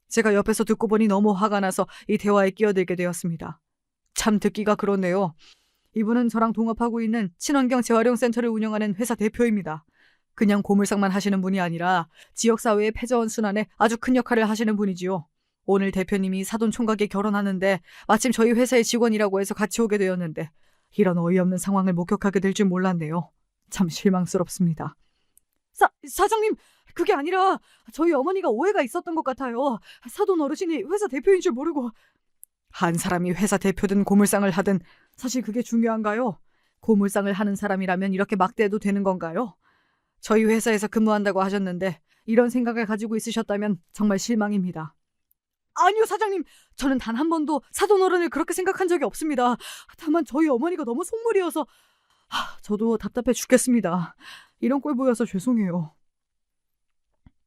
제가 옆에서 듣고 보니 너무 화가 나서 이 대화에 끼어들게 되었습니다. 참 듣기가 그렇네요. 이분은 저랑 동업하고 있는 친환경 재활용센터를 운영하는 회사 대표입니다. 그냥 고물상만 하시는 분이 아니라 지역사회의 패자원 순환에 아주 큰 역할을 하시는 분이지요. 오늘 대표님이 사돈 총각이 결혼하는데 마침 저희 회사의 직원이라고 해서 같이 오게 되었는데 이런 어이없는 상황을 목격하게 될 줄 몰랐네요. 참 실망스럽습니다. 사장님, 그게 아니라 저희 어머니가 오해가 있었던 것 같아요. 사돈 어르신이 회사 대표인 줄 모르고. 한 사람이 회사 대표든 고물상을 하든 사실 그게 중요한가요? 고물상을 하는 사람이라면 이렇게 막대해도 되는 건가요? 저희 회사에서 근무한다고 하셨는데 이런 생각을 가지고 있으셨다면 정말 실망입니다. 아니요, 사장님. 저는 단 한 번도 사돈 어른을 그렇게 생각한 적이 없습니다. 다만 저희 어머니가 너무 속물이어서 저도 답답해 죽겠습니다. 이런 꼴 보여서 죄송해요.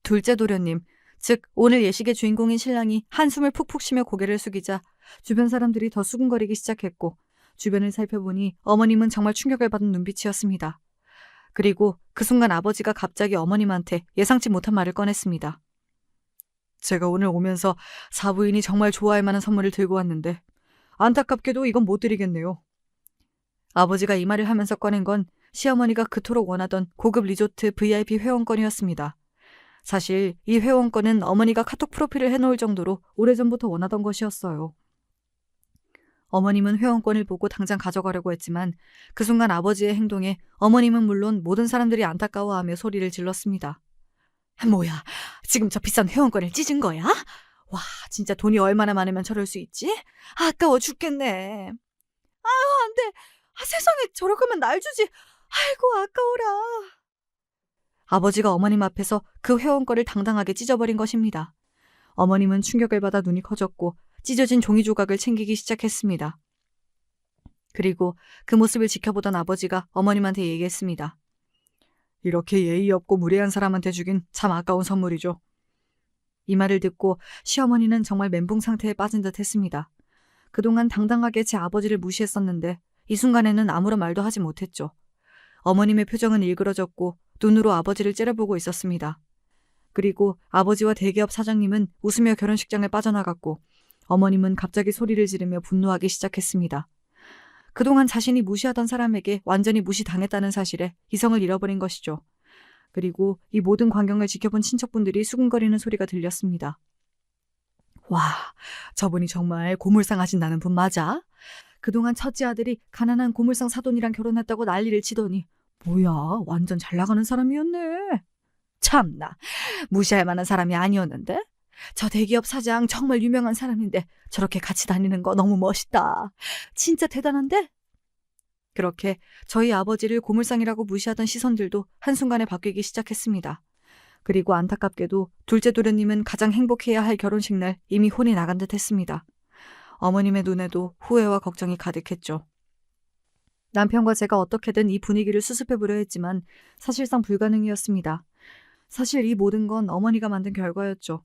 둘째 도련님, 즉 오늘 예식의 주인공인 신랑이 한숨을 푹푹 쉬며 고개를 숙이자 주변 사람들이 더 수군거리기 시작했고 주변을 살펴보니 어머님은 정말 충격을 받은 눈빛이었습니다. 그리고 그 순간 아버지가 갑자기 어머님한테 예상치 못한 말을 꺼냈습니다. 제가 오늘 오면서 사부인이 정말 좋아할 만한 선물을 들고 왔는데 안타깝게도 이건 못 드리겠네요. 아버지가 이 말을 하면서 꺼낸 건 시어머니가 그토록 원하던 고급 리조트 VIP 회원권이었습니다. 사실 이 회원권은 어머니가 카톡 프로필을 해놓을 정도로 오래전부터 원하던 것이었어요. 어머님은 회원권을 보고 당장 가져가려고 했지만 그 순간 아버지의 행동에 어머님은 물론 모든 사람들이 안타까워하며 소리를 질렀습니다. 뭐야, 지금 저 비싼 회원권을 찢은 거야? 와, 진짜 돈이 얼마나 많으면 저럴 수 있지? 아까워 죽겠네. 안 돼. 세상에 저럴 거면 날 주지. 아이고 아까워라. 아버지가 어머님 앞에서 그 회원권을 당당하게 찢어버린 것입니다. 어머님은 충격을 받아 눈이 커졌고 찢어진 종이 조각을 챙기기 시작했습니다. 그리고 그 모습을 지켜보던 아버지가 어머님한테 얘기했습니다. 이렇게 예의 없고 무례한 사람한테 주긴 참 아까운 선물이죠. 이 말을 듣고 시어머니는 정말 멘붕 상태에 빠진 듯 했습니다. 그동안 당당하게 제 아버지를 무시했었는데 이 순간에는 아무런 말도 하지 못했죠. 어머님의 표정은 일그러졌고 눈으로 아버지를 째려보고 있었습니다. 그리고 아버지와 대기업 사장님은 웃으며 결혼식장을 빠져나갔고 어머님은 갑자기 소리를 지르며 분노하기 시작했습니다. 그동안 자신이 무시하던 사람에게 완전히 무시당했다는 사실에 이성을 잃어버린 것이죠. 그리고 이 모든 광경을 지켜본 친척분들이 수군거리는 소리가 들렸습니다. 와, 저분이 정말 고물상 하신다는 분 맞아? 그동안 첫째 아들이 가난한 고물상 사돈이랑 결혼했다고 난리를 치더니 뭐야, 완전 잘 나가는 사람이었네. 참나, 무시할 만한 사람이 아니었는데? 저 대기업 사장 정말 유명한 사람인데 저렇게 같이 다니는 거 너무 멋있다. 진짜 대단한데? 그렇게 저희 아버지를 고물상이라고 무시하던 시선들도 한순간에 바뀌기 시작했습니다. 그리고 안타깝게도 둘째 도련님은 가장 행복해야 할 결혼식 날 이미 혼이 나간 듯 했습니다. 어머님의 눈에도 후회와 걱정이 가득했죠. 남편과 제가 어떻게든 이 분위기를 수습해보려 했지만 사실상 불가능이었습니다. 사실 이 모든 건 어머니가 만든 결과였죠.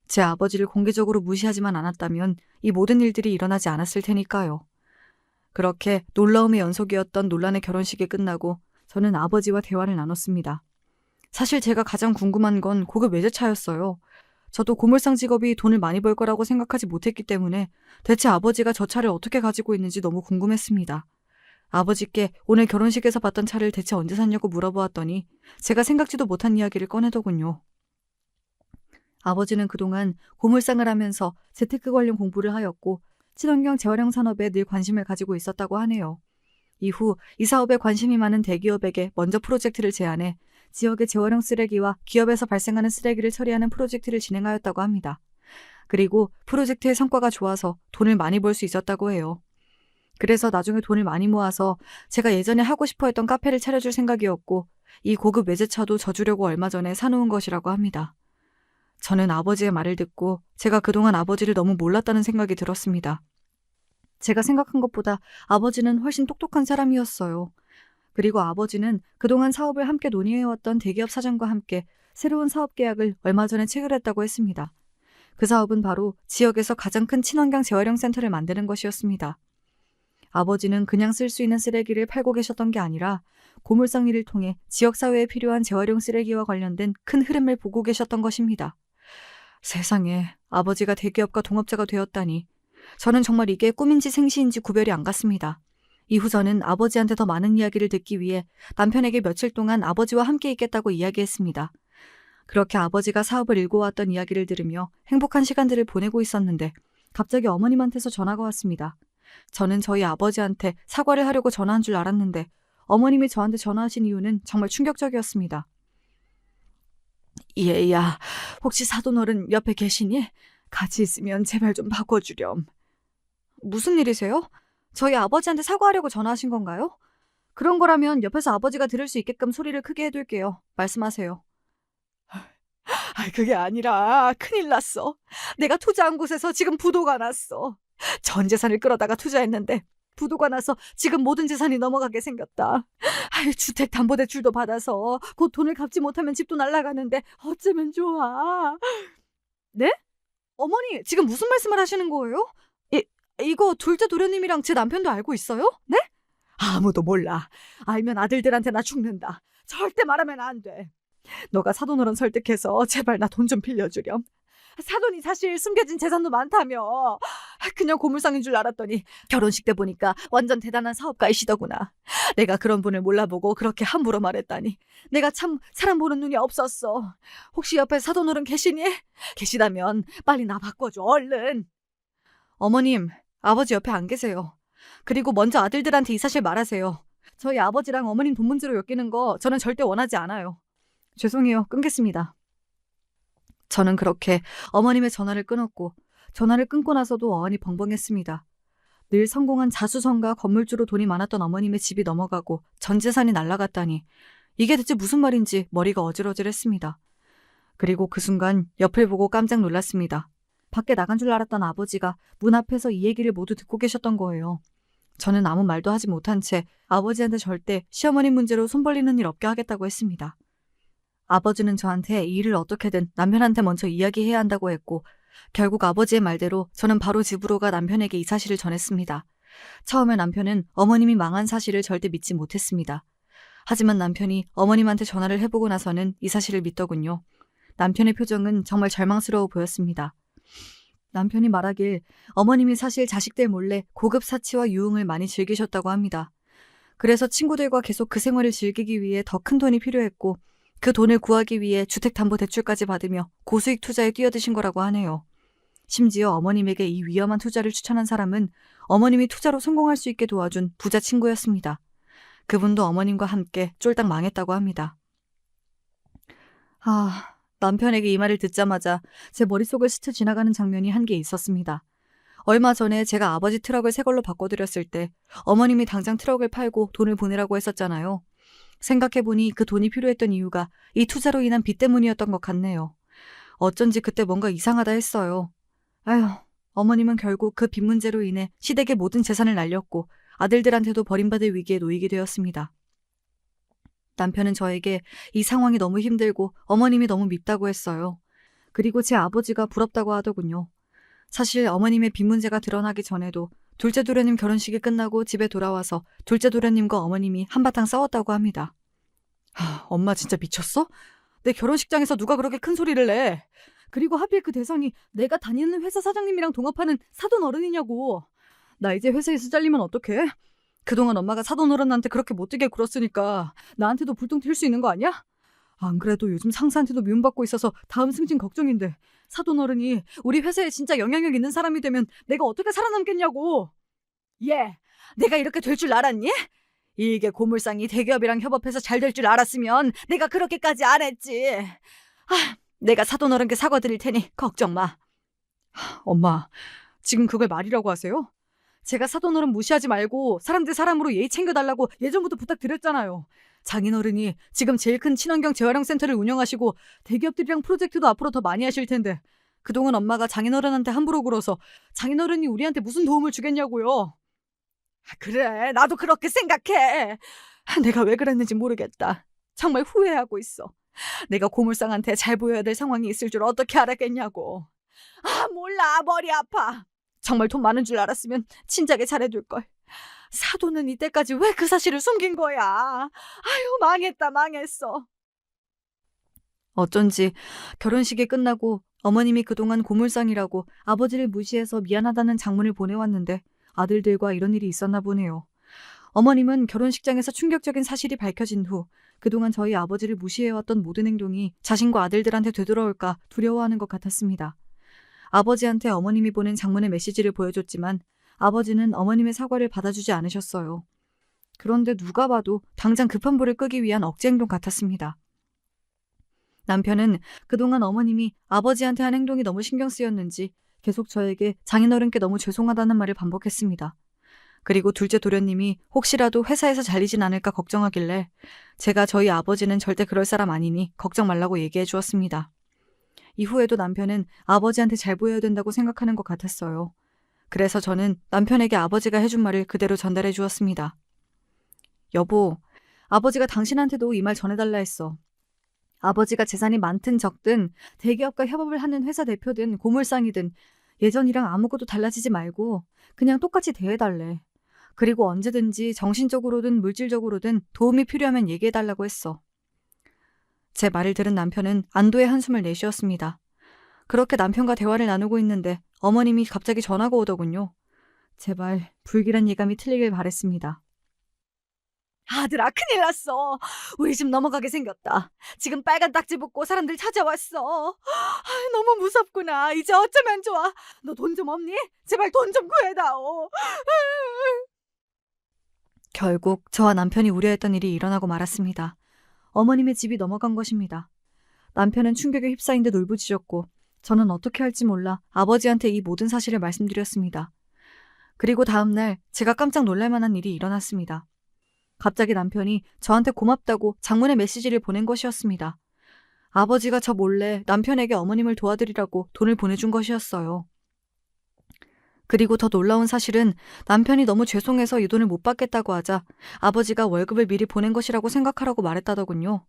제 아버지를 공개적으로 무시하지만 않았다면 이 모든 일들이 일어나지 않았을 테니까요. 그렇게 놀라움의 연속이었던 논란의 결혼식이 끝나고 저는 아버지와 대화를 나눴습니다. 사실 제가 가장 궁금한 건 고급 외제차였어요. 저도 고물상 직업이 돈을 많이 벌 거라고 생각하지 못했기 때문에 대체 아버지가 저 차를 어떻게 가지고 있는지 너무 궁금했습니다. 아버지께 오늘 결혼식에서 봤던 차를 대체 언제 샀냐고 물어보았더니 제가 생각지도 못한 이야기를 꺼내더군요. 아버지는 그동안 고물상을 하면서 재테크 관련 공부를 하였고 친환경 재활용 산업에 늘 관심을 가지고 있었다고 하네요. 이후 이 사업에 관심이 많은 대기업에게 먼저 프로젝트를 제안해 지역의 재활용 쓰레기와 기업에서 발생하는 쓰레기를 처리하는 프로젝트를 진행하였다고 합니다. 그리고 프로젝트의 성과가 좋아서 돈을 많이 벌 수 있었다고 해요. 그래서 나중에 돈을 많이 모아서 제가 예전에 하고 싶어 했던 카페를 차려줄 생각이었고 이 고급 외제차도 저 주려고 얼마 전에 사놓은 것이라고 합니다. 저는 아버지의 말을 듣고 제가 그동안 아버지를 너무 몰랐다는 생각이 들었습니다. 제가 생각한 것보다 아버지는 훨씬 똑똑한 사람이었어요. 그리고 아버지는 그동안 사업을 함께 논의해왔던 대기업 사장과 함께 새로운 사업 계약을 얼마 전에 체결했다고 했습니다. 그 사업은 바로 지역에서 가장 큰 친환경 재활용 센터를 만드는 것이었습니다. 아버지는 그냥 쓸 수 있는 쓰레기를 팔고 계셨던 게 아니라 고물상 일을 통해 지역사회에 필요한 재활용 쓰레기와 관련된 큰 흐름을 보고 계셨던 것입니다. 세상에, 아버지가 대기업과 동업자가 되었다니. 저는 정말 이게 꿈인지 생시인지 구별이 안 갔습니다. 이후 저는 아버지한테 더 많은 이야기를 듣기 위해 남편에게 며칠 동안 아버지와 함께 있겠다고 이야기했습니다. 그렇게 아버지가 사업을 일궈왔던 이야기를 들으며 행복한 시간들을 보내고 있었는데 갑자기 어머님한테서 전화가 왔습니다. 저는 저희 아버지한테 사과를 하려고 전화한 줄 알았는데 어머님이 저한테 전화하신 이유는 정말 충격적이었습니다. 얘야, 혹시 사돈어른 옆에 계시니? 같이 있으면 제발 좀 바꿔주렴. 무슨 일이세요? 저희 아버지한테 사과하려고 전화하신 건가요? 그런 거라면 옆에서 아버지가 들을 수 있게끔 소리를 크게 해둘게요. 말씀하세요. 그게 아니라 큰일 났어. 내가 투자한 곳에서 지금 부도가 났어. 전 재산을 끌어다가 투자했는데 부도가 나서 지금 모든 재산이 넘어가게 생겼다. 주택담보대출도 받아서 곧 돈을 갚지 못하면 집도 날아가는데 어쩌면 좋아. 네? 어머니, 지금 무슨 말씀을 하시는 거예요? 이거 둘째 도련님이랑 제 남편도 알고 있어요? 네? 아무도 몰라. 알면 아들들한테 나 죽는다. 절대 말하면 안 돼. 너가 사돈어른 설득해서 제발 나 돈 좀 빌려주렴. 사돈이 사실 숨겨진 재산도 많다며. 그냥 고물상인 줄 알았더니 결혼식 때 보니까 완전 대단한 사업가이시더구나. 내가 그런 분을 몰라보고 그렇게 함부로 말했다니. 내가 참 사람 보는 눈이 없었어. 혹시 옆에 사돈어른 계시니? 계시다면 빨리 나 바꿔줘, 얼른. 어머님, 아버지 옆에 안 계세요. 그리고 먼저 아들들한테 이 사실 말하세요. 저희 아버지랑 어머님 돈 문제로 엮이는 거 저는 절대 원하지 않아요. 죄송해요. 끊겠습니다. 저는 그렇게 어머님의 전화를 끊었고 전화를 끊고 나서도 어안이 벙벙했습니다. 늘 성공한 자수성가 건물주로 돈이 많았던 어머님의 집이 넘어가고 전 재산이 날아갔다니 이게 대체 무슨 말인지 머리가 어질어질했습니다. 그리고 그 순간 옆을 보고 깜짝 놀랐습니다. 밖에 나간 줄 알았던 아버지가 문 앞에서 이 얘기를 모두 듣고 계셨던 거예요. 저는 아무 말도 하지 못한 채 아버지한테 절대 시어머니 문제로 손 벌리는 일 없게 하겠다고 했습니다. 아버지는 저한테 이 일을 어떻게든 남편한테 먼저 이야기해야 한다고 했고 결국 아버지의 말대로 저는 바로 집으로 가 남편에게 이 사실을 전했습니다. 처음에 남편은 어머님이 망한 사실을 절대 믿지 못했습니다. 하지만 남편이 어머님한테 전화를 해보고 나서는 이 사실을 믿더군요. 남편의 표정은 정말 절망스러워 보였습니다. 남편이 말하길 어머님이 사실 자식들 몰래 고급 사치와 유흥을 많이 즐기셨다고 합니다. 그래서 친구들과 계속 그 생활을 즐기기 위해 더 큰 돈이 필요했고 그 돈을 구하기 위해 주택담보대출까지 받으며 고수익 투자에 뛰어드신 거라고 하네요. 심지어 어머님에게 이 위험한 투자를 추천한 사람은 어머님이 투자로 성공할 수 있게 도와준 부자 친구였습니다. 그분도 어머님과 함께 쫄딱 망했다고 합니다. 남편에게 이 말을 듣자마자 제 머릿속을 스쳐 지나가는 장면이 한 개 있었습니다. 얼마 전에 제가 아버지 트럭을 새 걸로 바꿔드렸을 때 어머님이 당장 트럭을 팔고 돈을 보내라고 했었잖아요. 생각해보니 그 돈이 필요했던 이유가 이 투자로 인한 빚 때문이었던 것 같네요. 어쩐지 그때 뭔가 이상하다 했어요. 아휴, 어머님은 결국 그 빚 문제로 인해 시댁의 모든 재산을 날렸고 아들들한테도 버림받을 위기에 놓이게 되었습니다. 남편은 저에게 이 상황이 너무 힘들고 어머님이 너무 밉다고 했어요. 그리고 제 아버지가 부럽다고 하더군요. 사실 어머님의 빚 문제가 드러나기 전에도 둘째 도련님 결혼식이 끝나고 집에 돌아와서 둘째 도련님과 어머님이 한바탕 싸웠다고 합니다. 엄마 진짜 미쳤어? 내 결혼식장에서 누가 그렇게 큰 소리를 내? 그리고 하필 그 대상이 내가 다니는 회사 사장님이랑 동업하는 사돈 어른이냐고. 나 이제 회사에서 잘리면 어떡해? 그동안 엄마가 사돈 어른한테 그렇게 못되게 굴었으니까 나한테도 불똥 튈 수 있는 거 아니야? 안 그래도 요즘 상사한테도 미움받고 있어서 다음 승진 걱정인데 사돈 어른이 우리 회사에 진짜 영향력 있는 사람이 되면 내가 어떻게 살아남겠냐고. 내가 이렇게 될 줄 알았니? 이게 고물상이 대기업이랑 협업해서 잘 될 줄 알았으면 내가 그렇게까지 안 했지. 내가 사돈 어른께 사과드릴 테니 걱정 마. 엄마, 지금 그걸 말이라고 하세요? 제가 사돈 어른 무시하지 말고 사람 대 사람으로 예의 챙겨달라고 예전부터 부탁드렸잖아요. 장인어른이 지금 제일 큰 친환경 재활용 센터를 운영하시고 대기업들이랑 프로젝트도 앞으로 더 많이 하실 텐데 그동안 엄마가 장인어른한테 함부로 굴어서 장인어른이 우리한테 무슨 도움을 주겠냐고요. 그래, 나도 그렇게 생각해. 내가 왜 그랬는지 모르겠다. 정말 후회하고 있어. 내가 고물상한테 잘 보여야 될 상황이 있을 줄 어떻게 알았겠냐고. 몰라, 머리 아파. 정말 돈 많은 줄 알았으면 진작에 잘해둘걸. 사돈은 이때까지 왜 그 사실을 숨긴 거야. 아유, 망했어. 어쩐지 결혼식이 끝나고 어머님이 그동안 고물상이라고 아버지를 무시해서 미안하다는 장문을 보내왔는데 아들들과 이런 일이 있었나 보네요. 어머님은 결혼식장에서 충격적인 사실이 밝혀진 후 그동안 저희 아버지를 무시해왔던 모든 행동이 자신과 아들들한테 되돌아올까 두려워하는 것 같았습니다. 아버지한테 어머님이 보낸 장문의 메시지를 보여줬지만 아버지는 어머님의 사과를 받아주지 않으셨어요. 그런데 누가 봐도 당장 급한 불을 끄기 위한 억지 행동 같았습니다. 남편은 그동안 어머님이 아버지한테 한 행동이 너무 신경 쓰였는지 계속 저에게 장인어른께 너무 죄송하다는 말을 반복했습니다. 그리고 둘째 도련님이 혹시라도 회사에서 잘리진 않을까 걱정하길래 제가 저희 아버지는 절대 그럴 사람 아니니 걱정 말라고 얘기해 주었습니다. 이후에도 남편은 아버지한테 잘 보여야 된다고 생각하는 것 같았어요. 그래서 저는 남편에게 아버지가 해준 말을 그대로 전달해 주었습니다. 여보, 아버지가 당신한테도 이 말 전해달라 했어. 아버지가 재산이 많든 적든 대기업과 협업을 하는 회사 대표든 고물상이든 예전이랑 아무것도 달라지지 말고 그냥 똑같이 대해달래. 그리고 언제든지 정신적으로든 물질적으로든 도움이 필요하면 얘기해달라고 했어. 제 말을 들은 남편은 안도의 한숨을 내쉬었습니다. 그렇게 남편과 대화를 나누고 있는데 어머님이 갑자기 전화가 오더군요. 제발 불길한 예감이 틀리길 바랬습니다. 아들아, 큰일 났어. 우리 집 넘어가게 생겼다. 지금 빨간 딱지 붙고 사람들 찾아왔어. 너무 무섭구나. 이제 어쩌면 좋아. 너 돈 좀 없니? 제발 돈 좀 구해다오. 결국 저와 남편이 우려했던 일이 일어나고 말았습니다. 어머님의 집이 넘어간 것입니다. 남편은 충격에 휩싸인 듯 울부짖었고 저는 어떻게 할지 몰라 아버지한테 이 모든 사실을 말씀드렸습니다. 그리고 다음 날 제가 깜짝 놀랄 만한 일이 일어났습니다. 갑자기 남편이 저한테 고맙다고 장문의 메시지를 보낸 것이었습니다. 아버지가 저 몰래 남편에게 어머님을 도와드리라고 돈을 보내준 것이었어요. 그리고 더 놀라운 사실은 남편이 너무 죄송해서 이 돈을 못 받겠다고 하자 아버지가 월급을 미리 보낸 것이라고 생각하라고 말했다더군요.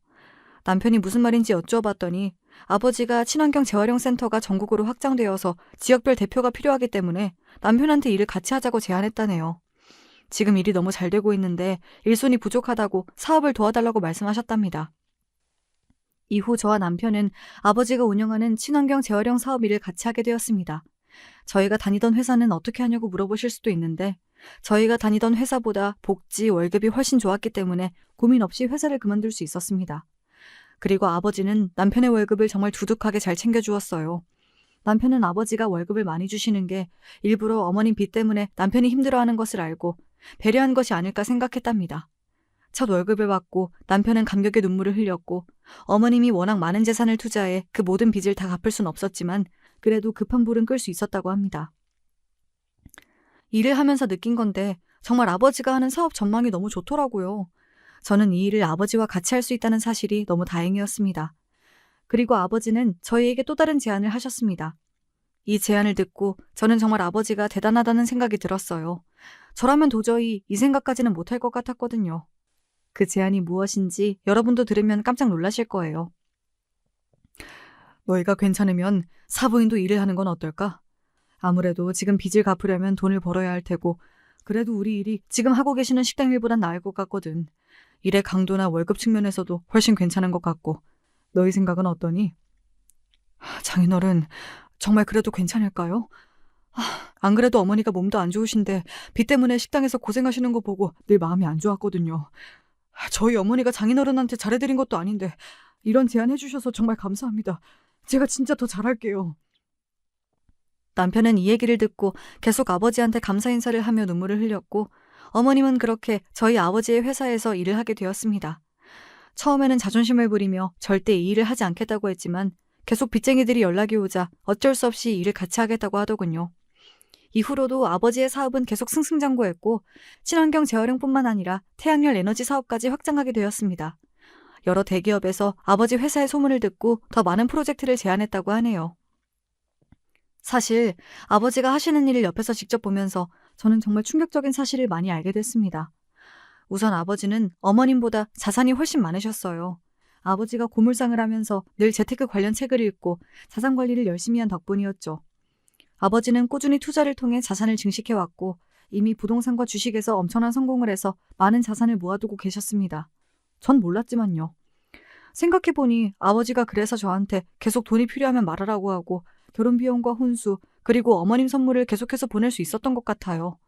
남편이 무슨 말인지 여쭈어봤더니 아버지가 친환경 재활용 센터가 전국으로 확장되어서 지역별 대표가 필요하기 때문에 남편한테 일을 같이 하자고 제안했다네요. 지금 일이 너무 잘 되고 있는데 일손이 부족하다고 사업을 도와달라고 말씀하셨답니다. 이후 저와 남편은 아버지가 운영하는 친환경 재활용 사업 일을 같이 하게 되었습니다. 저희가 다니던 회사는 어떻게 하냐고 물어보실 수도 있는데 저희가 다니던 회사보다 복지, 월급이 훨씬 좋았기 때문에 고민 없이 회사를 그만둘 수 있었습니다. 그리고 아버지는 남편의 월급을 정말 두둑하게 잘 챙겨주었어요. 남편은 아버지가 월급을 많이 주시는 게 일부러 어머님 빚 때문에 남편이 힘들어하는 것을 알고 배려한 것이 아닐까 생각했답니다. 첫 월급을 받고 남편은 감격의 눈물을 흘렸고 어머님이 워낙 많은 재산을 투자해 그 모든 빚을 다 갚을 순 없었지만 그래도 급한 불은 끌 수 있었다고 합니다. 일을 하면서 느낀 건데 정말 아버지가 하는 사업 전망이 너무 좋더라고요. 저는 이 일을 아버지와 같이 할 수 있다는 사실이 너무 다행이었습니다. 그리고 아버지는 저희에게 또 다른 제안을 하셨습니다. 이 제안을 듣고 저는 정말 아버지가 대단하다는 생각이 들었어요. 저라면 도저히 이 생각까지는 못할 것 같았거든요. 그 제안이 무엇인지 여러분도 들으면 깜짝 놀라실 거예요. 너희가 괜찮으면 사부인도 일을 하는 건 어떨까? 아무래도 지금 빚을 갚으려면 돈을 벌어야 할 테고 그래도 우리 일이 지금 하고 계시는 식당 일보단 나을 것 같거든. 일의 강도나 월급 측면에서도 훨씬 괜찮은 것 같고 너희 생각은 어떠니? 장인어른, 정말 그래도 괜찮을까요? 안 그래도 어머니가 몸도 안 좋으신데 빚 때문에 식당에서 고생하시는 거 보고 늘 마음이 안 좋았거든요. 저희 어머니가 장인어른한테 잘해드린 것도 아닌데 이런 제안 해주셔서 정말 감사합니다. 제가 진짜 더 잘할게요. 남편은 이 얘기를 듣고 계속 아버지한테 감사 인사를 하며 눈물을 흘렸고 어머님은 그렇게 저희 아버지의 회사에서 일을 하게 되었습니다. 처음에는 자존심을 부리며 절대 이 일을 하지 않겠다고 했지만 계속 빚쟁이들이 연락이 오자 어쩔 수 없이 일을 같이 하겠다고 하더군요. 이후로도 아버지의 사업은 계속 승승장구했고 친환경 재활용뿐만 아니라 태양열 에너지 사업까지 확장하게 되었습니다. 여러 대기업에서 아버지 회사의 소문을 듣고 더 많은 프로젝트를 제안했다고 하네요. 사실 아버지가 하시는 일을 옆에서 직접 보면서 저는 정말 충격적인 사실을 많이 알게 됐습니다. 우선 아버지는 어머님보다 자산이 훨씬 많으셨어요. 아버지가 고물상을 하면서 늘 재테크 관련 책을 읽고 자산 관리를 열심히 한 덕분이었죠. 아버지는 꾸준히 투자를 통해 자산을 증식해왔고 이미 부동산과 주식에서 엄청난 성공을 해서 많은 자산을 모아두고 계셨습니다. 전 몰랐지만요. 생각해보니 아버지가 그래서 저한테 계속 돈이 필요하면 말하라고 하고 결혼비용과 혼수 그리고 어머님 선물을 계속해서 보낼 수 있었던 것 같아요.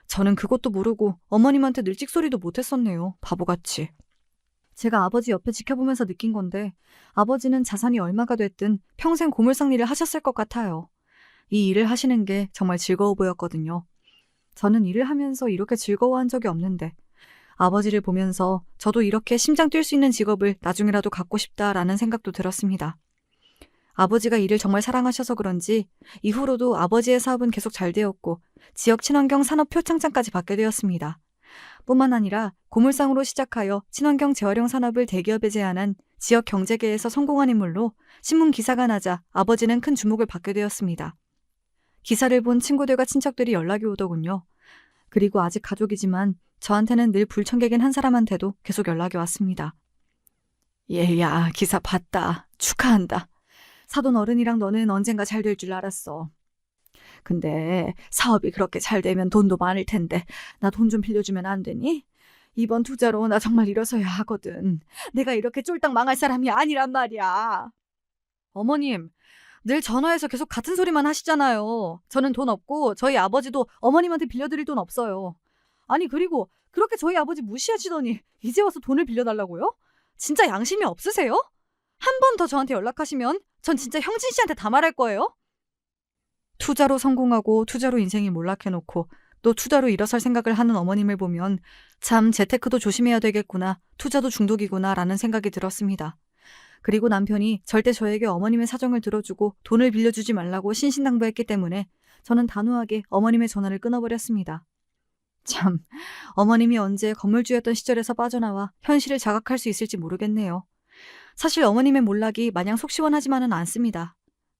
저는 그것도 모르고 어머님한테 늘 찍소리도 못했었네요. 바보같이. 제가 아버지 옆에 지켜보면서 느낀 건데 아버지는 자산이 얼마가 됐든 평생 고물상 일을 하셨을 것 같아요. 이 일을 하시는 게 정말 즐거워 보였거든요. 저는 일을 하면서 이렇게 즐거워한 적이 없는데 아버지를 보면서 저도 이렇게 심장 뛸 수 있는 직업을 나중에라도 갖고 싶다라는 생각도 들었습니다. 아버지가 일을 정말 사랑하셔서 그런지 이후로도 아버지의 사업은 계속 잘 되었고 지역 친환경 산업 표창장까지 받게 되었습니다. 뿐만 아니라 고물상으로 시작하여 친환경 재활용 산업을 대기업에 제안한 지역 경제계에서 성공한 인물로 신문 기사가 나자 아버지는 큰 주목을 받게 되었습니다. 기사를 본 친구들과 친척들이 연락이 오더군요. 그리고 아직 가족이지만 저한테는 늘 불청객인 한 사람한테도 계속 연락이 왔습니다. 얘야, 기사 봤다. 축하한다. 사돈 어른이랑 너는 언젠가 잘 될 줄 알았어. 근데 사업이 그렇게 잘 되면 돈도 많을 텐데 나 돈 좀 빌려주면 안 되니? 이번 투자로 나 정말 일어서야 하거든. 내가 이렇게 쫄딱 망할 사람이 아니란 말이야. 어머님, 늘 전화해서 계속 같은 소리만 하시잖아요. 저는 돈 없고 저희 아버지도 어머님한테 빌려드릴 돈 없어요. 아니, 그리고 그렇게 저희 아버지 무시하시더니 이제 와서 돈을 빌려달라고요? 진짜 양심이 없으세요? 한 번 더 저한테 연락하시면 전 진짜 형진 씨한테 다 말할 거예요. 투자로 성공하고 투자로 인생이 몰락해놓고 또 투자로 일어설 생각을 하는 어머님을 보면 참 재테크도 조심해야 되겠구나, 투자도 중독이구나 라는 생각이 들었습니다. 그리고 남편이 절대 저에게 어머님의 사정을 들어주고 돈을 빌려주지 말라고 신신당부했기 때문에 저는 단호하게 어머님의 전화를 끊어버렸습니다. 참, 어머님이 언제 건물주였던 시절에서 빠져나와 현실을 자각할 수 있을지 모르겠네요. 사실 어머님의 몰락이 마냥 속 시원하지만은 않습니다.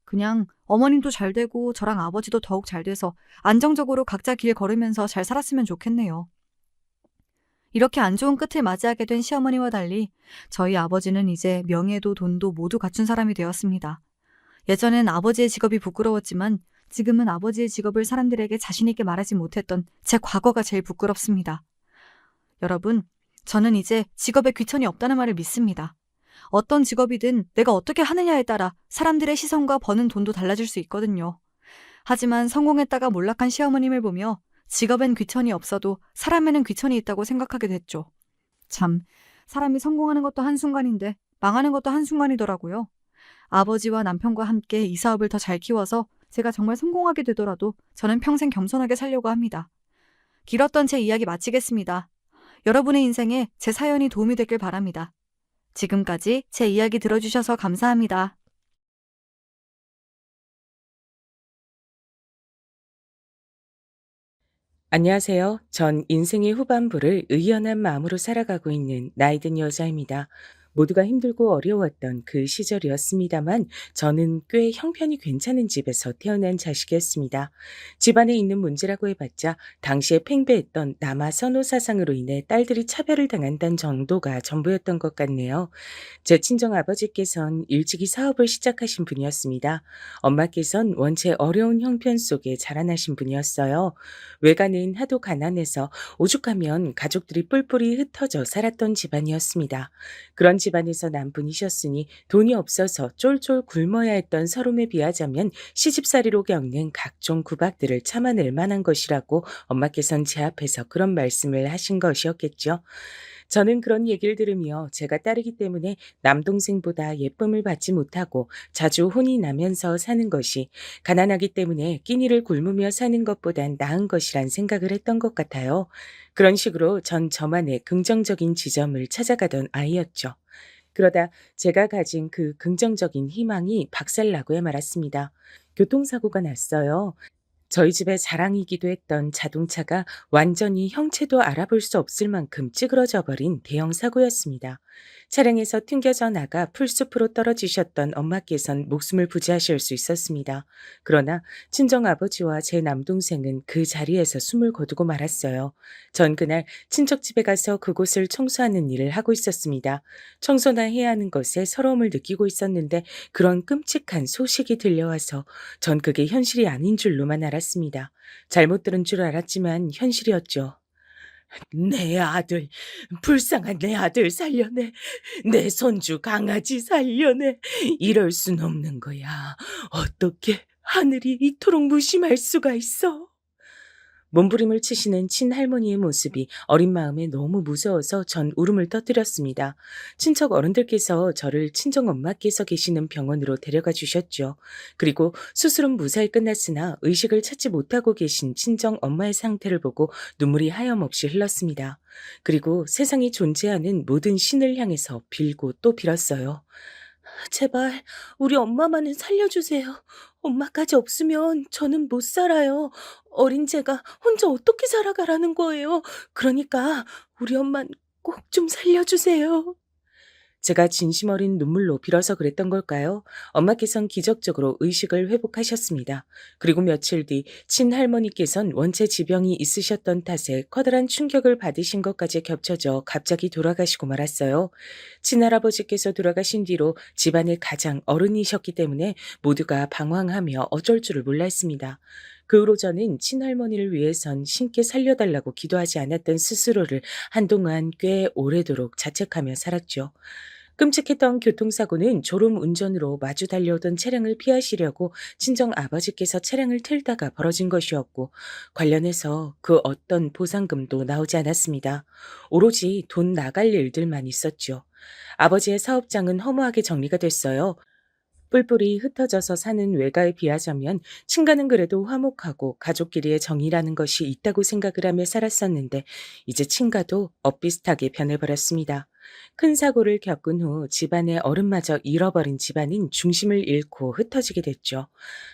그냥 어머님도 잘 되고 저랑 아버지도 더욱 잘 돼서 안정적으로 각자 길 걸으면서 잘 살았으면 좋겠네요. 이렇게 안 좋은 끝을 맞이하게 된 시어머니와 달리 저희 아버지는 이제 명예도 돈도 모두 갖춘 사람이 되었습니다. 예전엔 아버지의 직업이 부끄러웠지만 지금은 아버지의 직업을 사람들에게 자신 있게 말하지 못했던 제 과거가 제일 부끄럽습니다. 여러분, 저는 이제 직업에 귀천이 없다는 말을 믿습니다. 어떤 직업이든 내가 어떻게 하느냐에 따라 사람들의 시선과 버는 돈도 달라질 수 있거든요. 하지만 성공했다가 몰락한 시어머님을 보며 직업엔 귀천이 없어도 사람에는 귀천이 있다고 생각하게 됐죠. 참, 사람이 성공하는 것도 한순간인데 망하는 것도 한순간이더라고요. 아버지와 남편과 함께 이 사업을 더 잘 키워서 제가 정말 성공하게 되더라도 저는 평생 겸손하게 살려고 합니다. 길었던 제 이야기 마치겠습니다. 여러분의 인생에 제 사연이 도움이 됐길 바랍니다. 지금까지 제 이야기 들어주셔서 감사합니다. 안녕하세요. 전 인생의 후반부를 의연한 마음으로 살아가고 있는 나이든 여자입니다. 모두가 힘들고 어려웠던 그 시절이었습니다만 저는 꽤 형편이 괜찮은 집에서 태어난 자식이었습니다. 집안에 있는 문제라고 해봤자 당시에 팽배했던 남아 선호 사상으로 인해 딸들이 차별을 당한다는 정도가 전부였던 것 같네요. 제 친정 아버지께선 일찍이 사업을 시작하신 분이었습니다. 엄마께선 원체 어려운 형편 속에 자라나신 분이었어요. 외가는 하도 가난해서 오죽하면 가족들이 뿔뿔이 흩어져 살았던 집안이었습니다. 그런 집안에서 난 분이셨으니 돈이 없어서 쫄쫄 굶어야 했던 서름에 비하자면 시집살이로 겪는 각종 구박들을 참아낼 만한 것이라고 엄마께선 제 앞에서 그런 말씀을 하신 것이었겠죠. 저는 그런 얘기를 들으며 제가 딸이기 때문에 남동생보다 예쁨을 받지 못하고 자주 혼이 나면서 사는 것이 가난하기 때문에 끼니를 굶으며 사는 것보단 나은 것이란 생각을 했던 것 같아요. 그런 식으로 전 저만의 긍정적인 지점을 찾아가던 아이였죠. 그러다 제가 가진 그 긍정적인 희망이 박살나고야 말았습니다. 교통사고가 났어요. 저희 집의 자랑이기도 했던 자동차가 완전히 형체도 알아볼 수 없을 만큼 찌그러져 버린 대형 사고였습니다. 차량에서 튕겨져 나가 풀숲으로 떨어지셨던 엄마께선 목숨을 부지하실 수 있었습니다. 그러나 친정아버지와 제 남동생은 그 자리에서 숨을 거두고 말았어요. 전 그날 친척집에 가서 그곳을 청소하는 일을 하고 있었습니다. 청소나 해야 하는 것에 서러움을 느끼고 있었는데 그런 끔찍한 소식이 들려와서 전 그게 현실이 아닌 줄로만 알았습니다. 잘못 들은 줄 알았지만 현실이었죠. 내 아들, 불쌍한 내 아들 살려내. 내 손주 강아지 살려내. 이럴 순 없는 거야. 어떻게 하늘이 이토록 무심할 수가 있어? 몸부림을 치시는 친할머니의 모습이 어린 마음에 너무 무서워서 전 울음을 터뜨렸습니다. 친척 어른들께서 저를 친정엄마께서 계시는 병원으로 데려가 주셨죠. 그리고 수술은 무사히 끝났으나 의식을 찾지 못하고 계신 친정엄마의 상태를 보고 눈물이 하염없이 흘렀습니다. 그리고 세상에 존재하는 모든 신을 향해서 빌고 또 빌었어요. 제발 우리 엄마만은 살려주세요. 엄마까지 없으면 저는 못 살아요. 어린 제가 혼자 어떻게 살아가라는 거예요. 그러니까 우리 엄만 꼭 좀 살려주세요. 제가 진심 어린 눈물로 빌어서 그랬던 걸까요? 엄마께선 기적적으로 의식을 회복하셨습니다. 그리고 며칠 뒤 친할머니께선 원체 지병이 있으셨던 탓에 커다란 충격을 받으신 것까지 겹쳐져 갑자기 돌아가시고 말았어요. 친할아버지께서 돌아가신 뒤로 집안의 가장 어른이셨기 때문에 모두가 방황하며 어쩔 줄을 몰라 했습니다. 그 후로 저는 친할머니를 위해선 신께 살려달라고 기도하지 않았던 스스로를 한동안 꽤 오래도록 자책하며 살았죠. 끔찍했던 교통사고는 졸음 운전으로 마주 달려오던 차량을 피하시려고 친정 아버지께서 차량을 틀다가 벌어진 것이었고, 관련해서 그 어떤 보상금도 나오지 않았습니다. 오로지 돈 나갈 일들만 있었죠. 아버지의 사업장은 허무하게 정리가 됐어요. 뿔뿔이 흩어져서 사는 외가에 비하자면 친가는 그래도 화목하고 가족끼리의 정이라는 것이 있다고 생각을 하며 살았었는데, 이제 친가도 엇비슷하게 변해버렸습니다. 큰 사고를 겪은 후 집안의 어른마저 잃어버린 집안은 중심을 잃고 흩어지게 됐죠.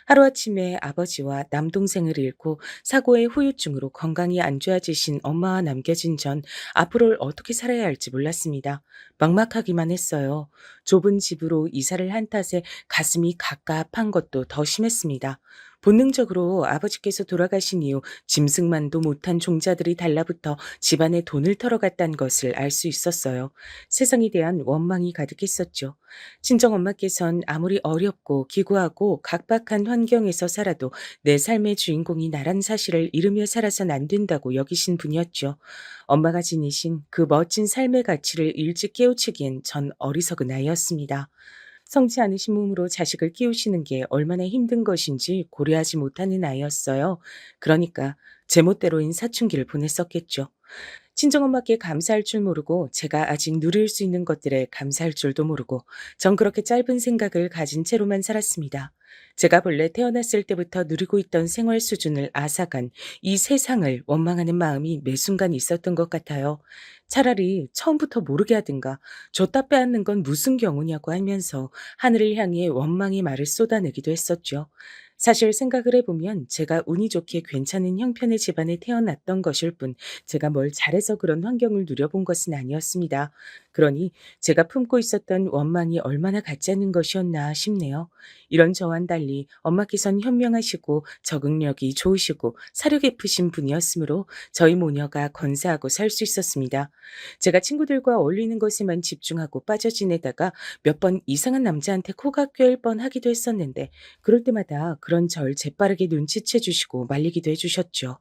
하루아침에 아버지와 남동생을 잃고 사고의 후유증으로 건강이 안 좋아지신 엄마와 남겨진 전, 앞으로를 어떻게 살아야 할지 몰랐습니다. 막막하기만 했어요. 좁은 집으로 이사를 한 탓에 가슴이 갑갑한 것도 더 심했습니다. 본능적으로 아버지께서 돌아가신 이후 짐승만도 못한 종자들이 달라붙어 집안에 돈을 털어갔다는 것을 알 수 있었어요. 세상에 대한 원망이 가득했었죠. 친정엄마께선 아무리 어렵고 기구하고 각박한 환경에서 살아도 내 삶의 주인공이 나란 사실을 잃으며 살아선 안 된다고 여기신 분이었죠. 엄마가 지니신 그 멋진 삶의 가치를 일찍 깨우치기엔 전 어리석은 아이였습니다. 성치 않으신 몸으로 자식을 키우시는 게 얼마나 힘든 것인지 고려하지 못하는 아이였어요. 그러니까 제멋대로인 사춘기를 보냈었겠죠. 친정엄마께 감사할 줄 모르고 제가 아직 누릴 수 있는 것들에 감사할 줄도 모르고 전 그렇게 짧은 생각을 가진 채로만 살았습니다. 제가 본래 태어났을 때부터 누리고 있던 생활 수준을 앗아간 이 세상을 원망하는 마음이 매 순간 있었던 것 같아요. 차라리 처음부터 모르게 하든가 줬다 빼앗는 건 무슨 경우냐고 하면서 하늘을 향해 원망의 말을 쏟아내기도 했었죠. 사실 생각을 해보면 제가 운이 좋게 괜찮은 형편의 집안에 태어났던 것일 뿐, 제가 뭘 잘해서 그런 환경을 누려본 것은 아니었습니다. 그러니 제가 품고 있었던 원망이 얼마나 가짜는 것이었나 싶네요. 이런 저와는 달리 엄마께선 현명하시고 적응력이 좋으시고 사려 깊으신 분이었으므로 저희 모녀가 건사하고 살 수 있었습니다. 제가 친구들과 어울리는 것에만 집중하고 빠져 지내다가 몇 번 이상한 남자한테 코가 꿰일 뻔하기도 했었는데, 그럴 때마다 그런 절 재빠르게 눈치채 주시고 말리기도 해주셨죠.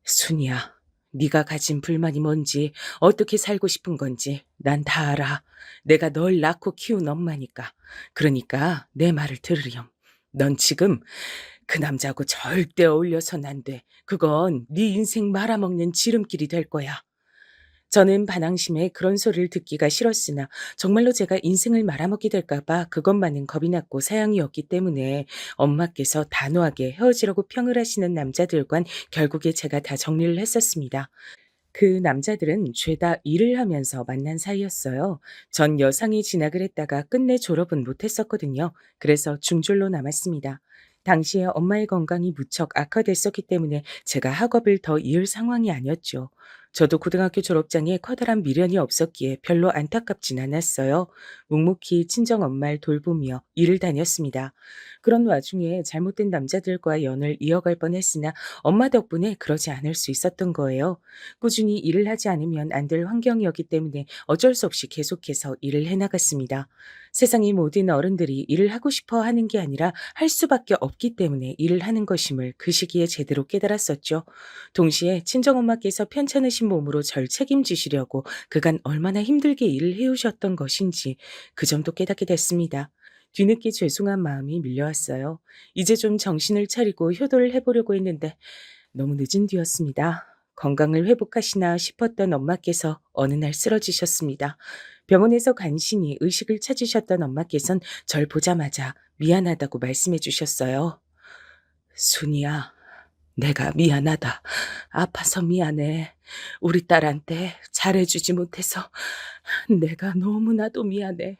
순이야, 네가 가진 불만이 뭔지, 어떻게 살고 싶은 건지 난 다 알아. 내가 널 낳고 키운 엄마니까. 그러니까 내 말을 들으렴. 넌 지금 그 남자하고 절대 어울려선 안 돼. 그건 네 인생 말아먹는 지름길이 될 거야. 저는 반항심에 그런 소리를 듣기가 싫었으나 정말로 제가 인생을 말아먹게 될까 봐 그것만은 겁이 났고 사양이었기 때문에 엄마께서 단호하게 헤어지라고 평을 하시는 남자들과는 결국에 제가 다 정리를 했었습니다. 그 남자들은 죄다 일을 하면서 만난 사이였어요. 전 여상이 진학을 했다가 끝내 졸업은 못했었거든요. 그래서 중졸로 남았습니다. 당시에 엄마의 건강이 무척 악화됐었기 때문에 제가 학업을 더 이을 상황이 아니었죠. 저도 고등학교 졸업장에 커다란 미련이 없었기에 별로 안타깝진 않았어요. 묵묵히 친정엄마를 돌보며 일을 다녔습니다. 그런 와중에 잘못된 남자들과 연을 이어갈 뻔했으나 엄마 덕분에 그러지 않을 수 있었던 거예요. 꾸준히 일을 하지 않으면 안 될 환경이었기 때문에 어쩔 수 없이 계속해서 일을 해나갔습니다. 세상의 모든 어른들이 일을 하고 싶어 하는 게 아니라 할 수밖에 없기 때문에 일을 하는 것임을 그 시기에 제대로 깨달았었죠. 동시에 친정엄마께서 편찮으신 몸으로 절 책임지시려고 그간 얼마나 힘들게 일을 해오셨던 것인지 그 점도 깨닫게 됐습니다. 뒤늦게 죄송한 마음이 밀려왔어요. 이제 좀 정신을 차리고 효도를 해보려고 했는데 너무 늦은 뒤였습니다. 건강을 회복하시나 싶었던 엄마께서 어느 날 쓰러지셨습니다. 병원에서 간신히 의식을 찾으셨던 엄마께선 절 보자마자 미안하다고 말씀해 주셨어요. 순이야, 내가 미안하다. 아파서 미안해. 우리 딸한테 잘해주지 못해서 내가 너무나도 미안해.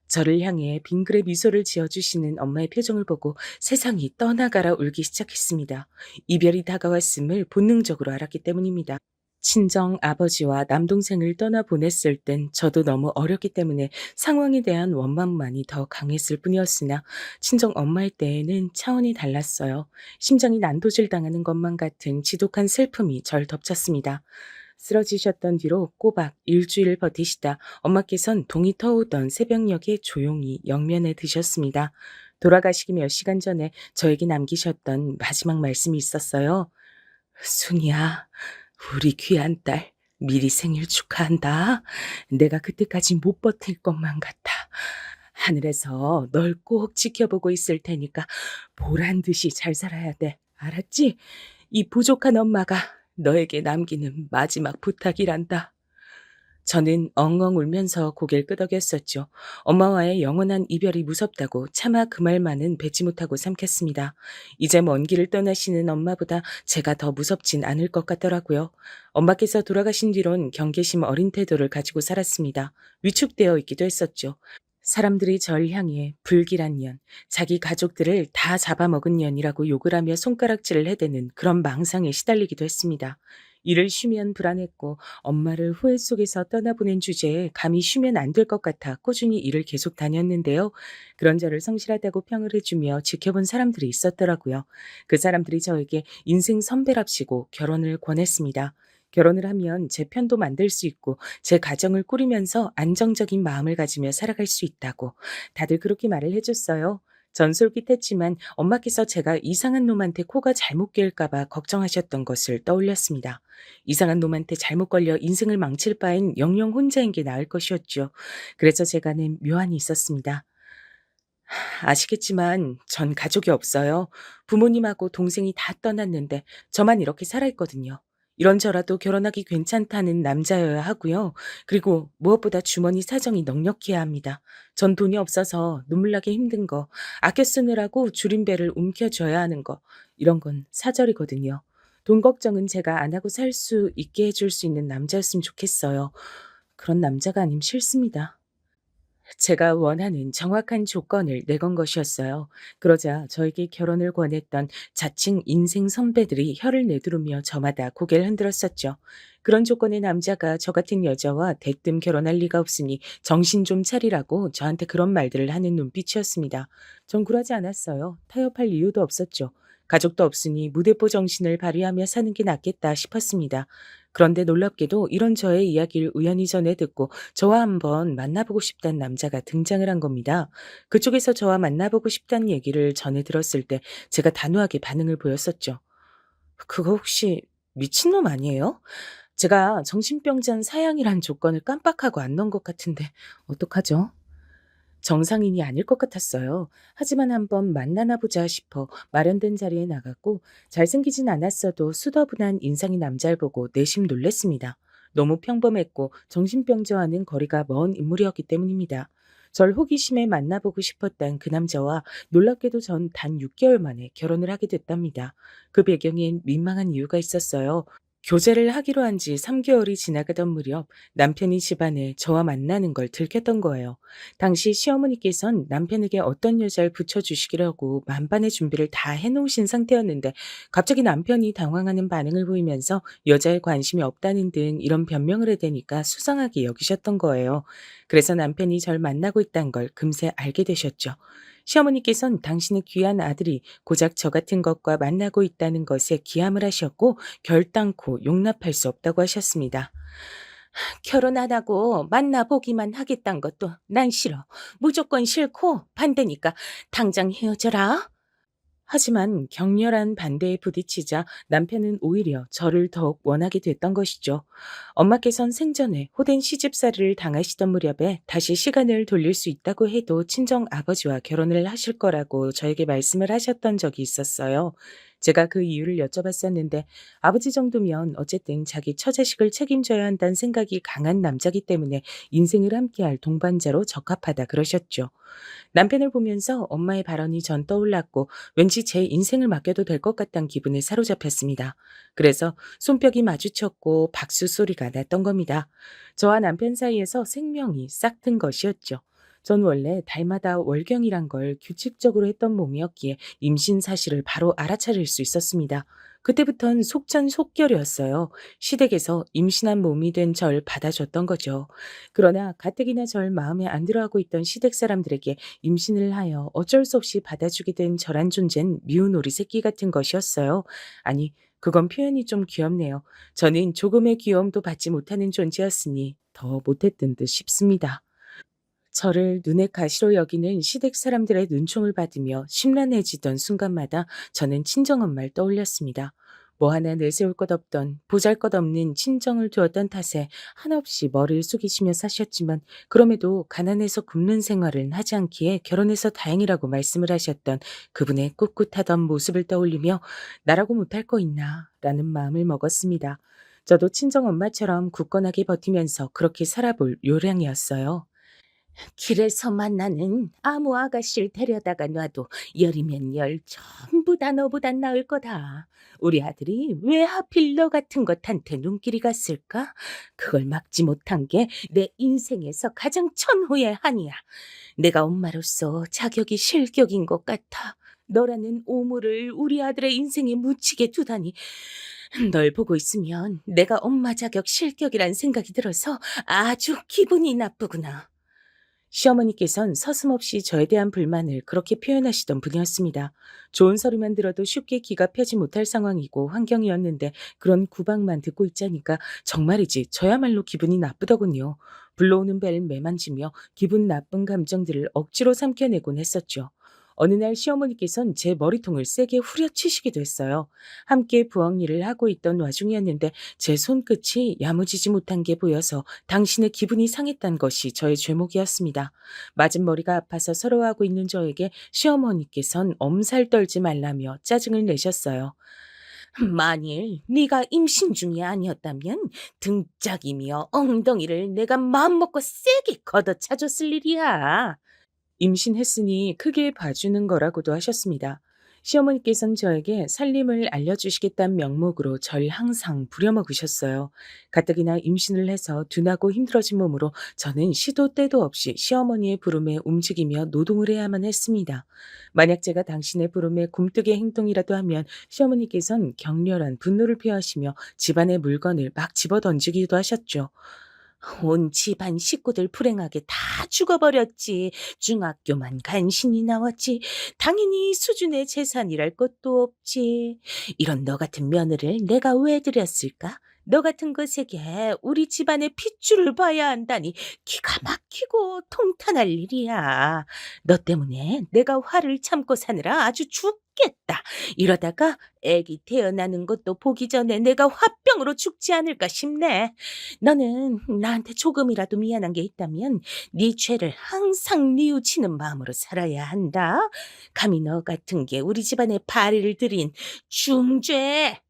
저를 향해 빙그레 미소를 지어주시는 엄마의 표정을 보고 세상이 떠나가라 울기 시작했습니다. 이별이 다가왔음을 본능적으로 알았기 때문입니다. 친정 아버지와 남동생을 떠나보냈을 땐 저도 너무 어렸기 때문에 상황에 대한 원망만이 더 강했을 뿐이었으나 친정 엄마의 때에는 차원이 달랐어요. 심장이 난도질 당하는 것만 같은 지독한 슬픔이 절 덮쳤습니다. 쓰러지셨던 뒤로 꼬박 일주일 버티시다 엄마께선 동이 터오던 새벽녘에 조용히 영면에 드셨습니다. 돌아가시기 몇 시간 전에 저에게 남기셨던 마지막 말씀이 있었어요. 순이야, 우리 귀한 딸, 미리 생일 축하한다. 내가 그때까지 못 버틸 것만 같아. 하늘에서 널 꼭 지켜보고 있을 테니까 보란 듯이 잘 살아야 돼. 알았지? 이 부족한 엄마가 너에게 남기는 마지막 부탁이란다. 저는 엉엉 울면서 고개를 끄덕였었죠. 엄마와의 영원한 이별이 무섭다고 차마 그 말만은 뱉지 못하고 삼켰습니다. 이제 먼 길을 떠나시는 엄마보다 제가 더 무섭진 않을 것 같더라고요. 엄마께서 돌아가신 뒤론 경계심 어린 태도를 가지고 살았습니다. 위축되어 있기도 했었죠. 사람들이 절 향해 불길한 년, 자기 가족들을 다 잡아먹은 년이라고 욕을 하며 손가락질을 해대는 그런 망상에 시달리기도 했습니다. 일을 쉬면 불안했고 엄마를 후회 속에서 떠나보낸 주제에 감히 쉬면 안 될 것 같아 꾸준히 일을 계속 다녔는데요. 그런 저를 성실하다고 평을 해주며 지켜본 사람들이 있었더라고요. 그 사람들이 저에게 인생 선배랍시고 결혼을 권했습니다. 결혼을 하면 제 편도 만들 수 있고 제 가정을 꾸리면서 안정적인 마음을 가지며 살아갈 수 있다고 다들 그렇게 말을 해줬어요. 전 솔깃했지만 엄마께서 제가 이상한 놈한테 코가 잘못 끼일까 봐 걱정하셨던 것을 떠올렸습니다. 이상한 놈한테 잘못 걸려 인생을 망칠 바엔 영영 혼자인 게 나을 것이었죠. 그래서 제가 낸 묘안이 있었습니다. 아시겠지만 전 가족이 없어요. 부모님하고 동생이 다 떠났는데 저만 이렇게 살아있거든요. 이런저라도 결혼하기 괜찮다는 남자여야 하고요. 그리고 무엇보다 주머니 사정이 넉넉해야 합니다. 전 돈이 없어서 눈물 나게 힘든 거, 아껴 쓰느라고 줄임배를 움켜줘야 하는 거, 이런 건 사절이거든요. 돈 걱정은 제가 안 하고 살 수 있게 해줄 수 있는 남자였으면 좋겠어요. 그런 남자가 아님 싫습니다. 제가 원하는 정확한 조건을 내건 것이었어요. 그러자 저에게 결혼을 권했던 자칭 인생 선배들이 혀를 내두르며 저마다 고개를 흔들었었죠. 그런 조건의 남자가 저 같은 여자와 대뜸 결혼할 리가 없으니 정신 좀 차리라고 저한테 그런 말들을 하는 눈빛이었습니다. 전 굴하지 않았어요. 타협할 이유도 없었죠. 가족도 없으니 무대뽀 정신을 발휘하며 사는 게 낫겠다 싶었습니다. 그런데 놀랍게도 이런 저의 이야기를 우연히 전해 듣고 저와 한번 만나보고 싶다는 남자가 등장을 한 겁니다. 그쪽에서 저와 만나보고 싶다는 얘기를 전해 들었을 때 제가 단호하게 반응을 보였었죠. 그거 혹시 미친놈 아니에요? 제가 정신병자 사양이란 조건을 깜빡하고 안 넣은 것 같은데 어떡하죠? 정상인이 아닐 것 같았어요. 하지만 한번 만나나 보자 싶어 마련된 자리에 나갔고 잘생기진 않았어도 수더분한 인상의 남자를 보고 내심 놀랬습니다. 너무 평범했고 정신병자와는 거리가 먼 인물이었기 때문입니다. 절 호기심에 만나보고 싶었던 그 남자와 놀랍게도 전 단 6개월 만에 결혼을 하게 됐답니다. 그 배경엔 민망한 이유가 있었어요. 교제를 하기로 한 지 3개월이 지나가던 무렵 남편이 집안에 저와 만나는 걸 들켰던 거예요. 당시 시어머니께선 남편에게 어떤 여자를 붙여주시기라고 만반의 준비를 다 해놓으신 상태였는데 갑자기 남편이 당황하는 반응을 보이면서 여자에 관심이 없다는 등 이런 변명을 해대니까 수상하게 여기셨던 거예요. 그래서 남편이 절 만나고 있다는 걸 금세 알게 되셨죠. 시어머니께선 당신의 귀한 아들이 고작 저 같은 것과 만나고 있다는 것에 기함을 하셨고 결단코 용납할 수 없다고 하셨습니다. 결혼 안 하고 만나보기만 하겠다는 것도 난 싫어. 무조건 싫고 반대니까 당장 헤어져라. 하지만 격렬한 반대에 부딪히자 남편은 오히려 저를 더욱 원하게 됐던 것이죠. 엄마께선 생전에 호된 시집살이를 당하시던 무렵에 다시 시간을 돌릴 수 있다고 해도 친정 아버지와 결혼을 하실 거라고 저에게 말씀을 하셨던 적이 있었어요. 제가 그 이유를 여쭤봤었는데 아버지 정도면 어쨌든 자기 처자식을 책임져야 한다는 생각이 강한 남자기 때문에 인생을 함께할 동반자로 적합하다 그러셨죠. 남편을 보면서 엄마의 발언이 전 떠올랐고 왠지 제 인생을 맡겨도 될 것 같다는 기분에 사로잡혔습니다. 그래서 손뼉이 마주쳤고 박수 소리가 났던 겁니다. 저와 남편 사이에서 생명이 싹튼 것이었죠. 전 원래 달마다 월경이란 걸 규칙적으로 했던 몸이었기에 임신 사실을 바로 알아차릴 수 있었습니다. 그때부턴 속전속결이었어요. 시댁에서 임신한 몸이 된 절 받아줬던 거죠. 그러나 가뜩이나 절 마음에 안 들어하고 있던 시댁 사람들에게 임신을 하여 어쩔 수 없이 받아주게 된 저란 존재는 미운 오리 새끼 같은 것이었어요. 아니, 그건 표현이 좀 귀엽네요. 저는 조금의 귀여움도 받지 못하는 존재였으니 더 못했던 듯 싶습니다. 저를 눈의 가시로 여기는 시댁 사람들의 눈총을 받으며 심란해지던 순간마다 저는 친정엄마를 떠올렸습니다. 뭐 하나 내세울 것 없던 보잘것없는 친정을 두었던 탓에 한없이 머리를 숙이시며 사셨지만 그럼에도 가난해서 굶는 생활은 하지 않기에 결혼해서 다행이라고 말씀을 하셨던 그분의 꿋꿋하던 모습을 떠올리며 나라고 못할 거 있나 라는 마음을 먹었습니다. 저도 친정엄마처럼 굳건하게 버티면서 그렇게 살아볼 요량이었어요. 길에서 만나는 아무 아가씨를 데려다가 놔도 열이면 열 전부 다 너보단 나을 거다. 우리 아들이 왜 하필 너 같은 것한테 눈길이 갔을까? 그걸 막지 못한 게 내 인생에서 가장 천후의 한이야. 내가 엄마로서 자격이 실격인 것 같아. 너라는 오물을 우리 아들의 인생에 묻히게 두다니. 널 보고 있으면 내가 엄마 자격 실격이란 생각이 들어서 아주 기분이 나쁘구나. 시어머니께선 서슴없이 저에 대한 불만을 그렇게 표현하시던 분이었습니다. 좋은 소리만 들어도 쉽게 귀가 펴지 못할 상황이고 환경이었는데 그런 구박만 듣고 있자니까 정말이지 저야말로 기분이 나쁘더군요. 불러오는 벨을 매만지며 기분 나쁜 감정들을 억지로 삼켜내곤 했었죠. 어느 날 시어머니께선 제 머리통을 세게 후려치시기도 했어요. 함께 부엌 일을 하고 있던 와중이었는데 제 손끝이 야무지지 못한 게 보여서 당신의 기분이 상했단 것이 저의 죄목이었습니다. 맞은 머리가 아파서 서러워하고 있는 저에게 시어머니께선 엄살 떨지 말라며 짜증을 내셨어요. 만일 네가 임신 중이 아니었다면 등짝이며 엉덩이를 내가 마음먹고 세게 걷어차줬을 일이야. 임신했으니 크게 봐주는 거라고도 하셨습니다. 시어머니께서는 저에게 살림을 알려주시겠다는 명목으로 절 항상 부려먹으셨어요. 가뜩이나 임신을 해서 둔하고 힘들어진 몸으로 저는 시도 때도 없이 시어머니의 부름에 움직이며 노동을 해야만 했습니다. 만약 제가 당신의 부름에 굼뜨게 행동이라도 하면 시어머니께서는 격렬한 분노를 표하시며 집안의 물건을 막 집어던지기도 하셨죠. 온 집안 식구들 불행하게 다 죽어버렸지. 중학교만 간신히 나왔지. 당연히 수준의 재산이랄 것도 없지. 이런 너 같은 며느리를 내가 왜 들였을까? 너 같은 것에게 우리 집안의 핏줄을 봐야 한다니 기가 막히고 통탄할 일이야. 너 때문에 내가 화를 참고 사느라 아주 죽겠다. 이러다가 애기 태어나는 것도 보기 전에 내가 화병으로 죽지 않을까 싶네. 너는 나한테 조금이라도 미안한 게 있다면 네 죄를 항상 뉘우치는 마음으로 살아야 한다. 감히 너 같은 게 우리 집안에 발을 들인 중죄.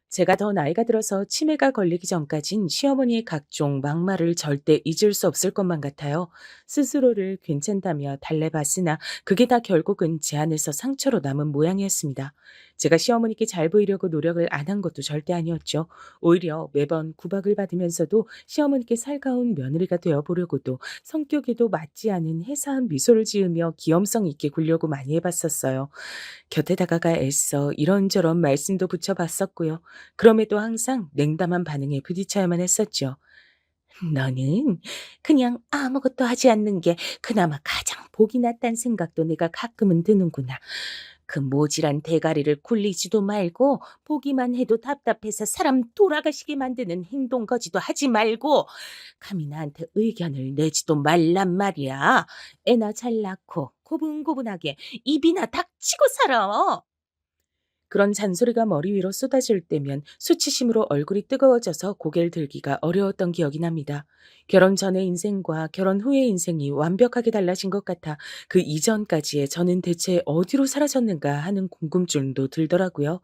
제가 더 나이가 들어서 치매가 걸리기 전까진 시어머니의 각종 막말을 절대 잊을 수 없을 것만 같아요. 스스로를 괜찮다며 달래봤으나 그게 다 결국은 제 안에서 상처로 남은 모양이었습니다. 제가 시어머니께 잘 보이려고 노력을 안 한 것도 절대 아니었죠. 오히려 매번 구박을 받으면서도 시어머니께 살가운 며느리가 되어보려고도 성격에도 맞지 않은 해사한 미소를 지으며 귀염성 있게 굴려고 많이 해봤었어요. 곁에 다가가 애써 이런저런 말씀도 붙여봤었고요. 그럼에도 항상 냉담한 반응에 부딪혀야만 했었죠. 너는 그냥 아무것도 하지 않는 게 그나마 가장 복이 났단 생각도 내가 가끔은 드는구나. 그 모질한 대가리를 굴리지도 말고 보기만 해도 답답해서 사람 돌아가시게 만드는 행동 거지도 하지 말고 감히 나한테 의견을 내지도 말란 말이야. 애나 잘 낳고 고분고분하게 입이나 닥치고 살아. 그런 잔소리가 머리 위로 쏟아질 때면 수치심으로 얼굴이 뜨거워져서 고개를 들기가 어려웠던 기억이 납니다. 결혼 전의 인생과 결혼 후의 인생이 완벽하게 달라진 것 같아 그 이전까지의 저는 대체 어디로 사라졌는가 하는 궁금증도 들더라고요.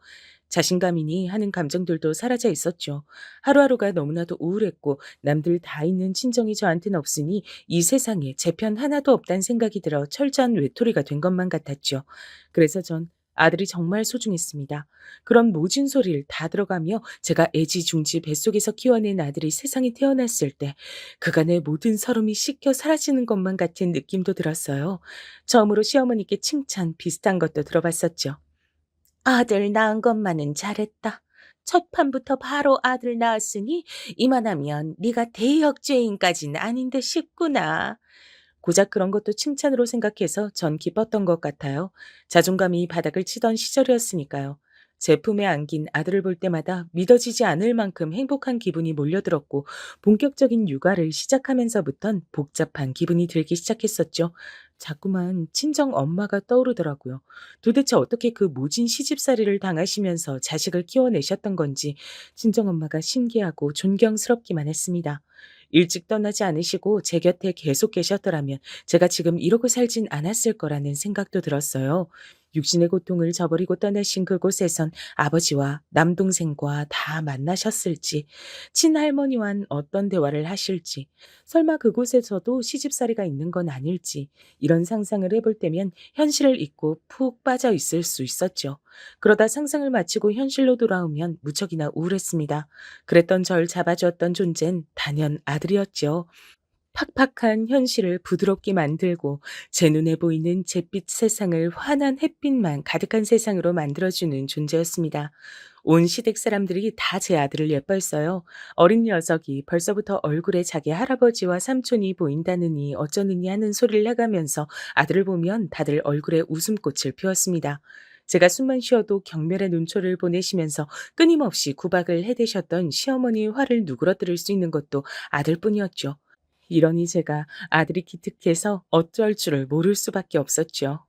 자신감이니 하는 감정들도 사라져 있었죠. 하루하루가 너무나도 우울했고 남들 다 있는 친정이 저한테는 없으니 이 세상에 제 편 하나도 없다는 생각이 들어 철저한 외톨이가 된 것만 같았죠. 그래서 전 아들이 정말 소중했습니다. 그런 모진 소리를 다 들어가며 제가 애지중지 뱃속에서 키워낸 아들이 세상에 태어났을 때 그간의 모든 서름이 씻겨 사라지는 것만 같은 느낌도 들었어요. 처음으로 시어머니께 칭찬 비슷한 것도 들어봤었죠. 아들 낳은 것만은 잘했다. 첫 판부터 바로 아들 낳았으니 이만하면 네가 대역죄인까지는 아닌 듯 싶구나. 고작 그런 것도 칭찬으로 생각해서 전 기뻤던 것 같아요. 자존감이 바닥을 치던 시절이었으니까요. 제 품에 안긴 아들을 볼 때마다 믿어지지 않을 만큼 행복한 기분이 몰려들었고 본격적인 육아를 시작하면서부턴 복잡한 기분이 들기 시작했었죠. 자꾸만 친정 엄마가 떠오르더라고요. 도대체 어떻게 그 모진 시집살이를 당하시면서 자식을 키워내셨던 건지 친정 엄마가 신기하고 존경스럽기만 했습니다. 일찍 떠나지 않으시고 제 곁에 계속 계셨더라면 제가 지금 이러고 살진 않았을 거라는 생각도 들었어요. 육신의 고통을 저버리고 떠나신 그곳에선 아버지와 남동생과 다 만나셨을지, 친할머니와는 어떤 대화를 하실지, 설마 그곳에서도 시집살이가 있는 건 아닐지, 이런 상상을 해볼 때면 현실을 잊고 푹 빠져 있을 수 있었죠. 그러다 상상을 마치고 현실로 돌아오면 무척이나 우울했습니다. 그랬던 절 잡아주었던 존재는 단연 아들이었죠. 팍팍한 현실을 부드럽게 만들고 제 눈에 보이는 잿빛 세상을 환한 햇빛만 가득한 세상으로 만들어주는 존재였습니다. 온 시댁 사람들이 다 제 아들을 예뻐했어요. 어린 녀석이 벌써부터 얼굴에 자기 할아버지와 삼촌이 보인다느니 어쩌느니 하는 소리를 해가면서 아들을 보면 다들 얼굴에 웃음꽃을 피웠습니다. 제가 숨만 쉬어도 경멸의 눈초를 보내시면서 끊임없이 구박을 해대셨던 시어머니의 화를 누그러뜨릴 수 있는 것도 아들뿐이었죠. 이러니 제가 아들이 기특해서 어쩔 줄을 모를 수밖에 없었죠.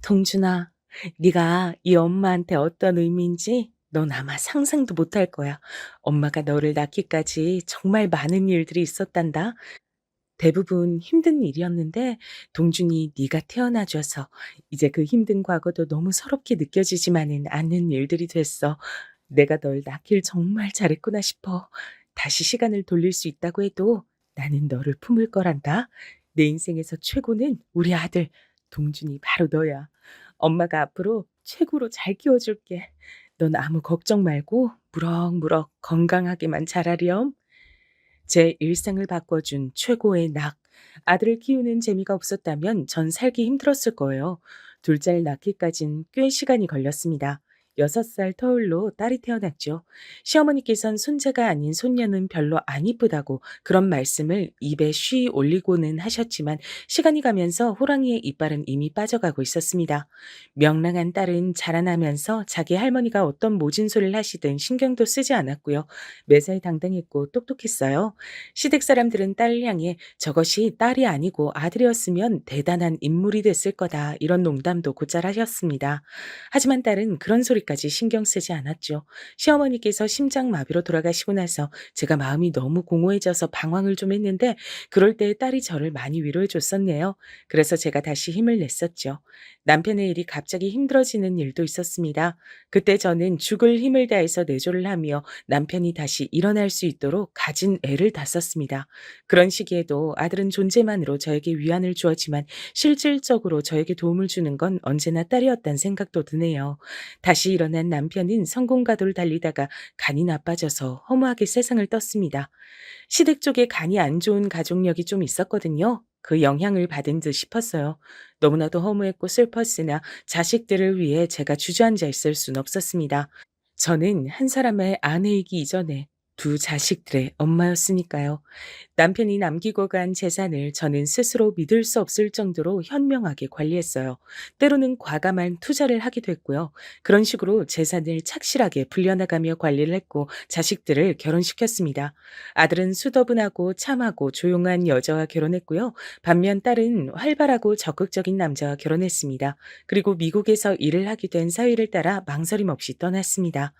동준아, 네가 이 엄마한테 어떤 의미인지 넌 아마 상상도 못할 거야. 엄마가 너를 낳기까지 정말 많은 일들이 있었단다. 대부분 힘든 일이었는데 동준이 네가 태어나줘서 이제 그 힘든 과거도 너무 서럽게 느껴지지만은 않는 일들이 됐어. 내가 널 낳길 정말 잘했구나 싶어. 다시 시간을 돌릴 수 있다고 해도 나는 너를 품을 거란다. 내 인생에서 최고는 우리 아들 동준이 바로 너야. 엄마가 앞으로 최고로 잘 키워줄게. 넌 아무 걱정 말고 무럭무럭 건강하게만 자라렴. 제 일상을 바꿔준 최고의 낙. 아들을 키우는 재미가 없었다면 전 살기 힘들었을 거예요. 둘째를 낳기까진 꽤 시간이 걸렸습니다. 6살 터울로 딸이 태어났죠. 시어머니께선 손자가 아닌 손녀는 별로 안 이쁘다고 그런 말씀을 입에 쉬 올리고는 하셨지만 시간이 가면서 호랑이의 이빨은 이미 빠져가고 있었습니다. 명랑한 딸은 자라나면서 자기 할머니가 어떤 모진 소리를 하시든 신경도 쓰지 않았고요. 매사에 당당했고 똑똑했어요. 시댁 사람들은 딸을 향해 저것이 딸이 아니고 아들이었으면 대단한 인물이 됐을 거다 이런 농담도 곧잘 하셨습니다. 하지만 딸은 그런 소리까지 신경 쓰지 않았죠. 시어머니께서 심장마비로 돌아가시고 나서 제가 마음이 너무 공허해져서 방황을 좀 했는데 그럴 때 딸이 저를 많이 위로해 줬었네요. 그래서 제가 다시 힘을 냈었죠. 남편의 일이 갑자기 힘들어지는 일도 있었습니다. 그때 저는 죽을 힘을 다해서 내조를 하며 남편이 다시 일어날 수 있도록 가진 애를 다 썼습니다. 그런 시기에도 아들은 존재만으로 저에게 위안을 주었지만 실질적으로 저에게 도움을 주는 건 언제나 딸이었단 생각도 드네요. 다시 일어난 남편은 성공가도를 달리다가 간이 나빠져서 허무하게 세상을 떴습니다. 시댁 쪽에 간이 안 좋은 가족력이 좀 있었거든요. 그 영향을 받은 듯 싶었어요. 너무나도 허무했고 슬펐으나 자식들을 위해 제가 주저앉아 있을 순 없었습니다. 저는 한 사람의 아내이기 이전에 두 자식들의 엄마였으니까요. 남편이 남기고 간 재산을 저는 스스로 믿을 수 없을 정도로 현명하게 관리했어요. 때로는 과감한 투자를 하기도 했고요. 그런 식으로 재산을 착실하게 불려나가며 관리를 했고 자식들을 결혼시켰습니다. 아들은 수더분하고 참하고 조용한 여자와 결혼했고요. 반면 딸은 활발하고 적극적인 남자와 결혼했습니다. 그리고 미국에서 일을 하게 된 사위를 따라 망설임 없이 떠났습니다.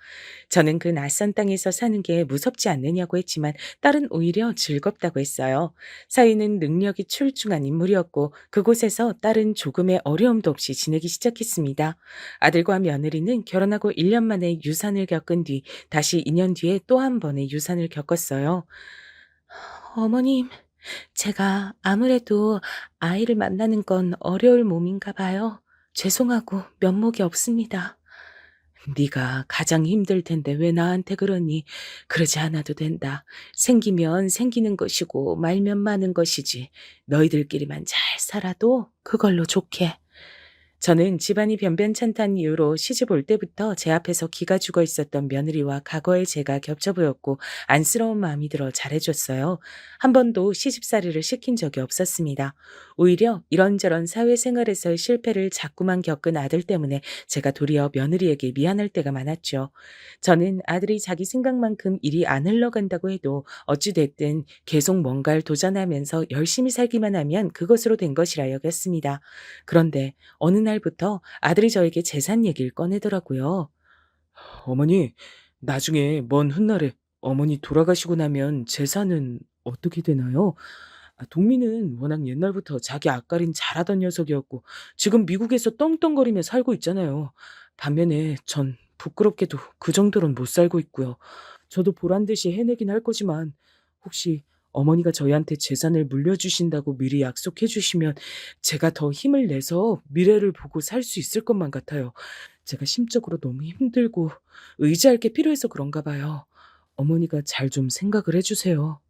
저는 그 낯선 땅에서 사는 게 무섭지 않느냐고 했지만 딸은 오히려 즐겁다고 했어요. 사위는 능력이 출중한 인물이었고 그곳에서 딸은 조금의 어려움도 없이 지내기 시작했습니다. 아들과 며느리는 결혼하고 1년 만에 유산을 겪은 뒤 다시 2년 뒤에 또 한 번의 유산을 겪었어요. 어머님, 제가 아무래도 아이를 만나는 건 어려울 몸인가 봐요. 죄송하고 면목이 없습니다. 네가 가장 힘들 텐데 왜 나한테 그러니? 그러지 않아도 된다. 생기면 생기는 것이고 말면 마는 것이지. 너희들끼리만 잘 살아도 그걸로 좋게. 저는 집안이 변변찮다는 이유로 시집 올 때부터 제 앞에서 기가 죽어 있었던 며느리와 과거의 제가 겹쳐 보였고 안쓰러운 마음이 들어 잘해줬어요. 한 번도 시집살이를 시킨 적이 없었습니다. 오히려 이런저런 사회생활에서의 실패를 자꾸만 겪은 아들 때문에 제가 도리어 며느리에게 미안할 때가 많았죠. 저는 아들이 자기 생각만큼 일이 안 흘러간다고 해도 어찌됐든 계속 뭔가를 도전하면서 열심히 살기만 하면 그것으로 된 것이라 여겼습니다. 그런데 어느 날부터 아들이 저에게 재산 얘기를 꺼내더라고요. 어머니, 나중에 먼 훗날에 어머니 돌아가시고 나면 재산은 어떻게 되나요? 동민은 워낙 옛날부터 자기 앞가림 잘하던 녀석이었고 지금 미국에서 떵떵거리며 살고 있잖아요. 반면에 전 부끄럽게도 그 정도로는 못 살고 있고요. 저도 보란 듯이 해내긴 할 거지만 혹시 어머니가 저희한테 재산을 물려주신다고 미리 약속해 주시면 제가 더 힘을 내서 미래를 보고 살 수 있을 것만 같아요. 제가 심적으로 너무 힘들고 의지할 게 필요해서 그런가 봐요. 어머니가 잘 좀 생각을 해 주세요.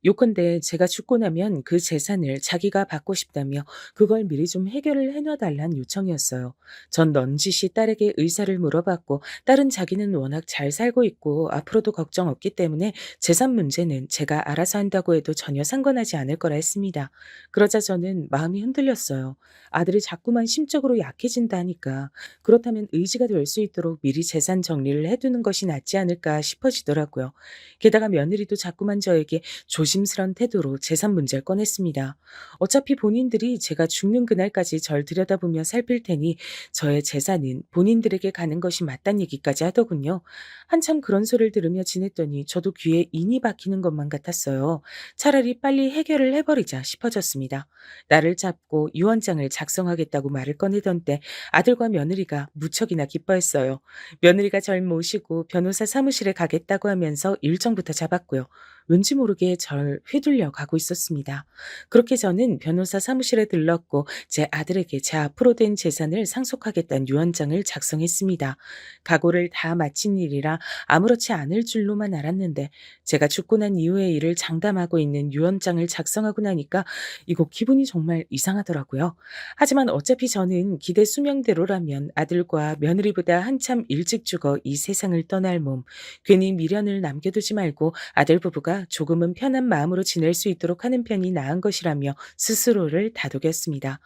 요컨대 제가 죽고 나면 그 재산을 자기가 받고 싶다며 그걸 미리 좀 해결을 해놔 달란 요청이었어요. 전 넌지시 딸에게 의사를 물어봤고 딸은 자기는 워낙 잘 살고 있고 앞으로도 걱정 없기 때문에 재산 문제는 제가 알아서 한다고 해도 전혀 상관하지 않을 거라 했습니다. 그러자 저는 마음이 흔들렸어요. 아들이 자꾸만 심적으로 약해진다 하니까 그렇다면 의지가 될 수 있도록 미리 재산 정리를 해두는 것이 낫지 않을까 싶어지더라고요. 게다가 며느리도 자꾸만 저에게 조심스런 태도로 재산 문제를 꺼냈습니다. 어차피 본인들이 제가 죽는 그날까지 절 들여다보며 살필 테니 저의 재산은 본인들에게 가는 것이 맞단 얘기까지 하더군요. 한참 그런 소리를 들으며 지냈더니 저도 귀에 인이 박히는 것만 같았어요. 차라리 빨리 해결을 해버리자 싶어졌습니다. 나를 잡고 유언장을 작성하겠다고 말을 꺼내던 때 아들과 며느리가 무척이나 기뻐했어요. 며느리가 절 모시고 변호사 사무실에 가겠다고 하면서 일정부터 잡았고요. 왠지 모르게 절 휘둘려 가고 있었습니다. 그렇게 저는 변호사 사무실에 들렀고 제 아들에게 제 앞으로 된 재산을 상속하겠다는 유언장을 작성했습니다. 각오를 다 마친 일이라 아무렇지 않을 줄로만 알았는데 제가 죽고 난 이후의 일을 장담하고 있는 유언장을 작성하고 나니까 이거 기분이 정말 이상하더라고요. 하지만 어차피 저는 기대 수명대로라면 아들과 며느리보다 한참 일찍 죽어 이 세상을 떠날 몸, 괜히 미련을 남겨두지 말고 아들 부부가 조금은 편한 마음으로 지낼 수 있도록 하는 편이 나은 것이라며 스스로를 다독였습니다.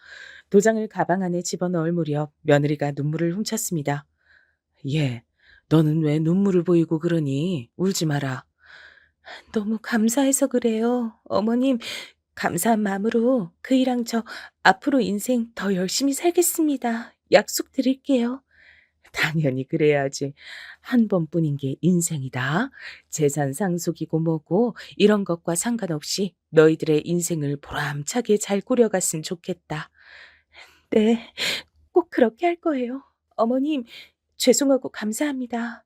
도장을 가방 안에 집어넣을 무렵 며느리가 눈물을 훔쳤습니다. 예, 너는 왜 눈물을 보이고 그러니? 울지 마라. 너무 감사해서 그래요. 어머님, 감사한 마음으로 그이랑 저 앞으로 인생 더 열심히 살겠습니다. 약속드릴게요. 당연히 그래야지. 한 번뿐인 게 인생이다. 재산 상속이고 뭐고 이런 것과 상관없이 너희들의 인생을 보람차게 잘 꾸려갔으면 좋겠다. 네, 꼭 그렇게 할 거예요. 어머님, 죄송하고 감사합니다.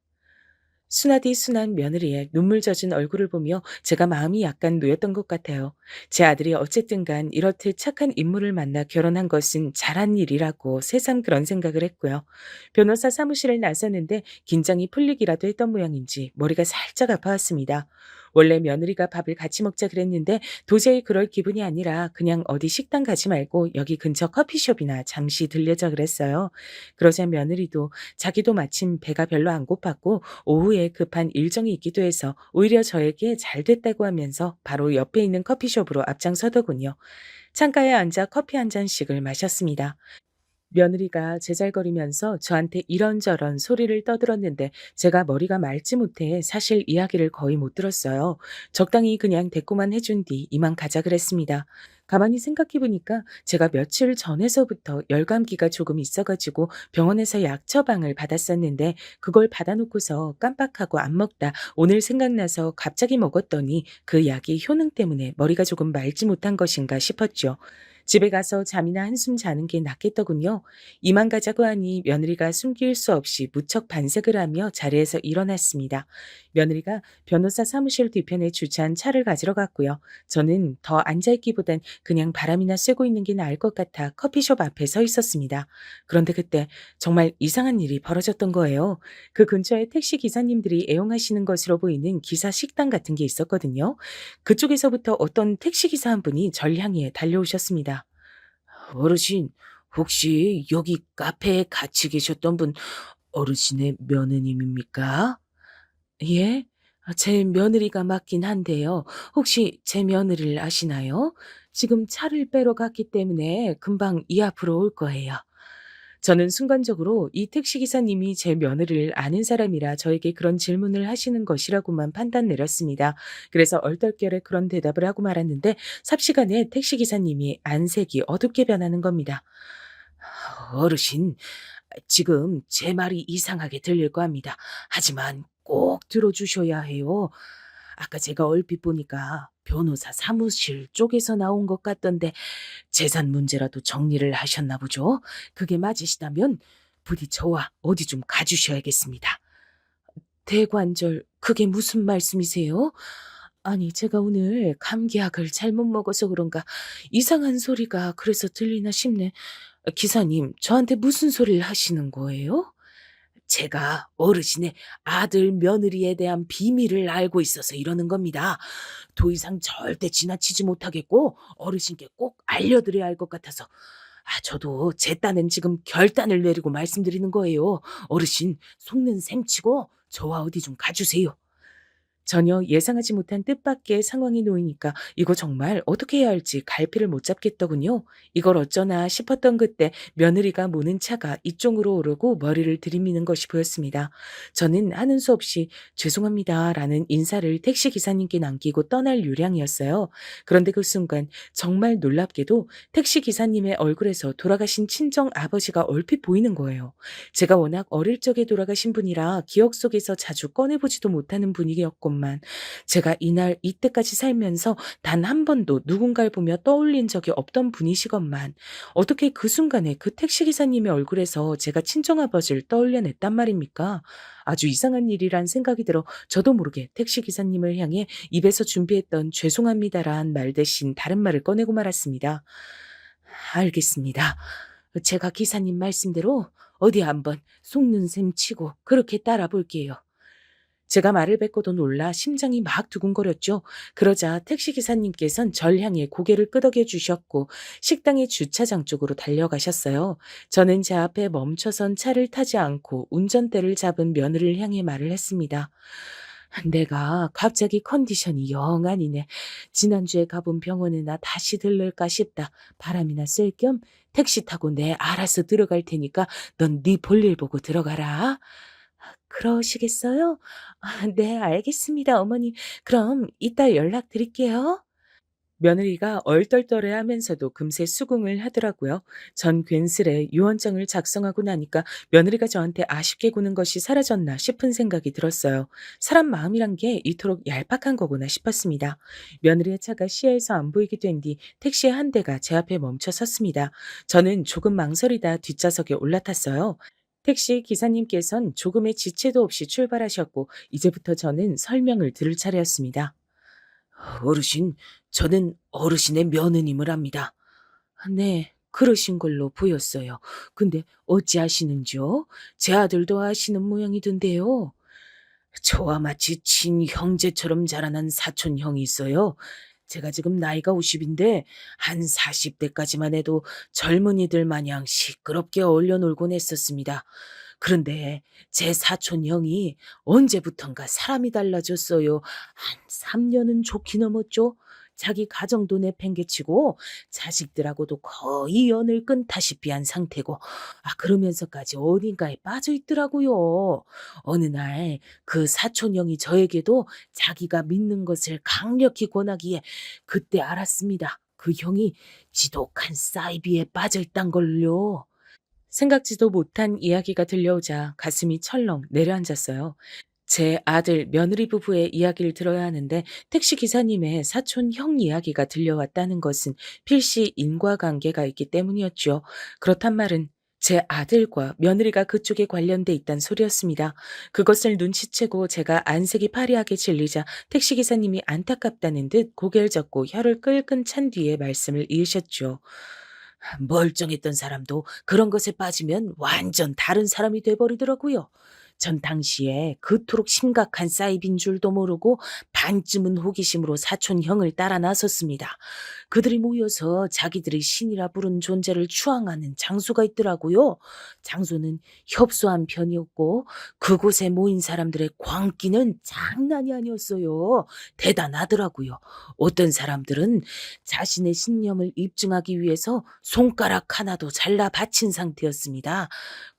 순하디 순한 며느리의 눈물 젖은 얼굴을 보며 제가 마음이 약간 놓였던 것 같아요. 제 아들이 어쨌든 간 이렇듯 착한 인물을 만나 결혼한 것은 잘한 일이라고 새삼 그런 생각을 했고요. 변호사 사무실을 나섰는데 긴장이 풀리기라도 했던 모양인지 머리가 살짝 아파왔습니다. 원래 며느리가 밥을 같이 먹자 그랬는데 도저히 그럴 기분이 아니라 그냥 어디 식당 가지 말고 여기 근처 커피숍이나 잠시 들려자 그랬어요. 그러자 며느리도 자기도 마침 배가 별로 안 고팠고 오후에 급한 일정이 있기도 해서 오히려 저에게 잘 됐다고 하면서 바로 옆에 있는 커피숍으로 앞장서더군요. 창가에 앉아 커피 한 잔씩을 마셨습니다. 며느리가 제잘거리면서 저한테 이런저런 소리를 떠들었는데 제가 머리가 맑지 못해 사실 이야기를 거의 못 들었어요. 적당히 그냥 대꾸만 해준 뒤 이만 가자 그랬습니다. 가만히 생각해 보니까 제가 며칠 전에서부터 열감기가 조금 있어가지고 병원에서 약 처방을 받았었는데 그걸 받아놓고서 깜빡하고 안 먹다 오늘 생각나서 갑자기 먹었더니 그 약이 효능 때문에 머리가 조금 맑지 못한 것인가 싶었죠. 집에 가서 잠이나 한숨 자는 게 낫겠더군요. 이만 가자고 하니 며느리가 숨길 수 없이 무척 반색을 하며 자리에서 일어났습니다. 며느리가 변호사 사무실 뒤편에 주차한 차를 가지러 갔고요. 저는 더 앉아있기보단 그냥 바람이나 쐬고 있는 게 나을 것 같아 커피숍 앞에 서 있었습니다. 그런데 그때 정말 이상한 일이 벌어졌던 거예요. 그 근처에 택시 기사님들이 애용하시는 것으로 보이는 기사 식당 같은 게 있었거든요. 그쪽에서부터 어떤 택시 기사 한 분이 절 향해 달려오셨습니다. 어르신, 혹시 여기 카페에 같이 계셨던 분 어르신의 며느님입니까? 예? 제 며느리가 맞긴 한데요. 혹시 제 며느리를 아시나요? 지금 차를 빼러 갔기 때문에 금방 이 앞으로 올 거예요. 저는 순간적으로 이 택시 기사님이 제 며느리를 아는 사람이라 저에게 그런 질문을 하시는 것이라고만 판단 내렸습니다. 그래서 얼떨결에 그런 대답을 하고 말았는데 삽시간에 택시 기사님이 안색이 어둡게 변하는 겁니다. 어르신, 지금 제 말이 이상하게 들릴 겁니다. 하지만 꼭 들어주셔야 해요. 아까 제가 얼핏 보니까 변호사 사무실 쪽에서 나온 것 같던데 재산 문제라도 정리를 하셨나 보죠? 그게 맞으시다면 부디 저와 어디 좀 가주셔야겠습니다. 대관절, 그게 무슨 말씀이세요? 아니, 제가 오늘 감기약을 잘못 먹어서 그런가 이상한 소리가 그래서 들리나 싶네. 기사님, 저한테 무슨 소리를 하시는 거예요? 제가 어르신의 아들 며느리에 대한 비밀을 알고 있어서 이러는 겁니다. 더 이상 절대 지나치지 못하겠고 어르신께 꼭 알려드려야 할 것 같아서 저도 제 딴엔 지금 결단을 내리고 말씀드리는 거예요. 어르신 속는 셈치고 저와 어디 좀 가주세요. 전혀 예상하지 못한 뜻밖의 상황이 놓이니까 이거 정말 어떻게 해야 할지 갈피를 못 잡겠더군요. 이걸 어쩌나 싶었던 그때 며느리가 모는 차가 이쪽으로 오르고 머리를 들이미는 것이 보였습니다. 저는 하는 수 없이 죄송합니다라는 인사를 택시 기사님께 남기고 떠날 요량이었어요. 그런데 그 순간 정말 놀랍게도 택시 기사님의 얼굴에서 돌아가신 친정 아버지가 얼핏 보이는 거예요. 제가 워낙 어릴 적에 돌아가신 분이라 기억 속에서 자주 꺼내보지도 못하는 분위기였건만 제가 이날 이때까지 살면서 단 한 번도 누군가를 보며 떠올린 적이 없던 분이시건만 어떻게 그 순간에 그 택시기사님의 얼굴에서 제가 친정아버지를 떠올려냈단 말입니까? 아주 이상한 일이란 생각이 들어 저도 모르게 택시기사님을 향해 입에서 준비했던 죄송합니다란 말 대신 다른 말을 꺼내고 말았습니다. 알겠습니다. 제가 기사님 말씀대로 어디 한번 속는 셈 치고 그렇게 따라 볼게요. 제가 말을 뱉고도 놀라 심장이 막 두근거렸죠. 그러자 택시기사님께선 절 향해 고개를 끄덕여 주셨고 식당의 주차장 쪽으로 달려가셨어요. 저는 제 앞에 멈춰선 차를 타지 않고 운전대를 잡은 며느리를 향해 말을 했습니다. 내가 갑자기 컨디션이 영 아니네. 지난주에 가본 병원에 나 다시 들를까 싶다. 바람이나 쐴 겸 택시 타고 내 알아서 들어갈 테니까 넌 네 볼일 보고 들어가라. 그러시겠어요? 네, 알겠습니다, 어머니. 그럼 이따 연락드릴게요. 며느리가 얼떨떨해하면서도 금세 수긍을 하더라고요. 전 괜스레 유언장을 작성하고 나니까 며느리가 저한테 아쉽게 구는 것이 사라졌나 싶은 생각이 들었어요. 사람 마음이란 게 이토록 얄팍한 거구나 싶었습니다. 며느리의 차가 시야에서 안 보이게 된 뒤 택시의 한 대가 제 앞에 멈춰 섰습니다. 저는 조금 망설이다 뒷좌석에 올라탔어요. 택시 기사님께선 조금의 지체도 없이 출발하셨고 이제부터 저는 설명을 들을 차례였습니다. 어르신, 저는 어르신의 며느님을 합니다. 네, 그러신 걸로 보였어요. 근데 어찌 아시는지요? 제 아들도 아시는 모양이던데요. 저와 마치 친형제처럼 자라난 사촌 형이 있어요. 제가 지금 나이가 50인데 한 40대까지만 해도 젊은이들 마냥 시끄럽게 어울려 놀곤 했었습니다. 그런데 제 사촌 형이 언제부턴가 사람이 달라졌어요. 한 3년은 좋게 넘었죠. 자기 가정도 내팽개치고 자식들하고도 거의 연을 끊다시피 한 상태고 그러면서까지 어딘가에 빠져 있더라고요. 어느 날 그 사촌 형이 저에게도 자기가 믿는 것을 강력히 권하기에 그때 알았습니다. 그 형이 지독한 사이비에 빠져 있단 걸요. 생각지도 못한 이야기가 들려오자 가슴이 철렁 내려앉았어요. 제 아들 며느리 부부의 이야기를 들어야 하는데 택시 기사님의 사촌 형 이야기가 들려왔다는 것은 필시 인과관계가 있기 때문이었죠. 그렇단 말은 제 아들과 며느리가 그쪽에 관련돼 있단 소리였습니다. 그것을 눈치채고 제가 안색이 파리하게 질리자 택시 기사님이 안타깝다는 듯 고개를 젓고 혀를 끌끈 찬 뒤에 말씀을 이으셨죠. 멀쩡했던 사람도 그런 것에 빠지면 완전 다른 사람이 돼버리더라고요. 전 당시에 그토록 심각한 사이비인 줄도 모르고 반쯤은 호기심으로 사촌 형을 따라 나섰습니다. 그들이 모여서 자기들이 신이라 부른 존재를 추앙하는 장소가 있더라고요. 장소는 협소한 편이었고 그곳에 모인 사람들의 광기는 장난이 아니었어요. 대단하더라고요. 어떤 사람들은 자신의 신념을 입증하기 위해서 손가락 하나도 잘라 바친 상태였습니다.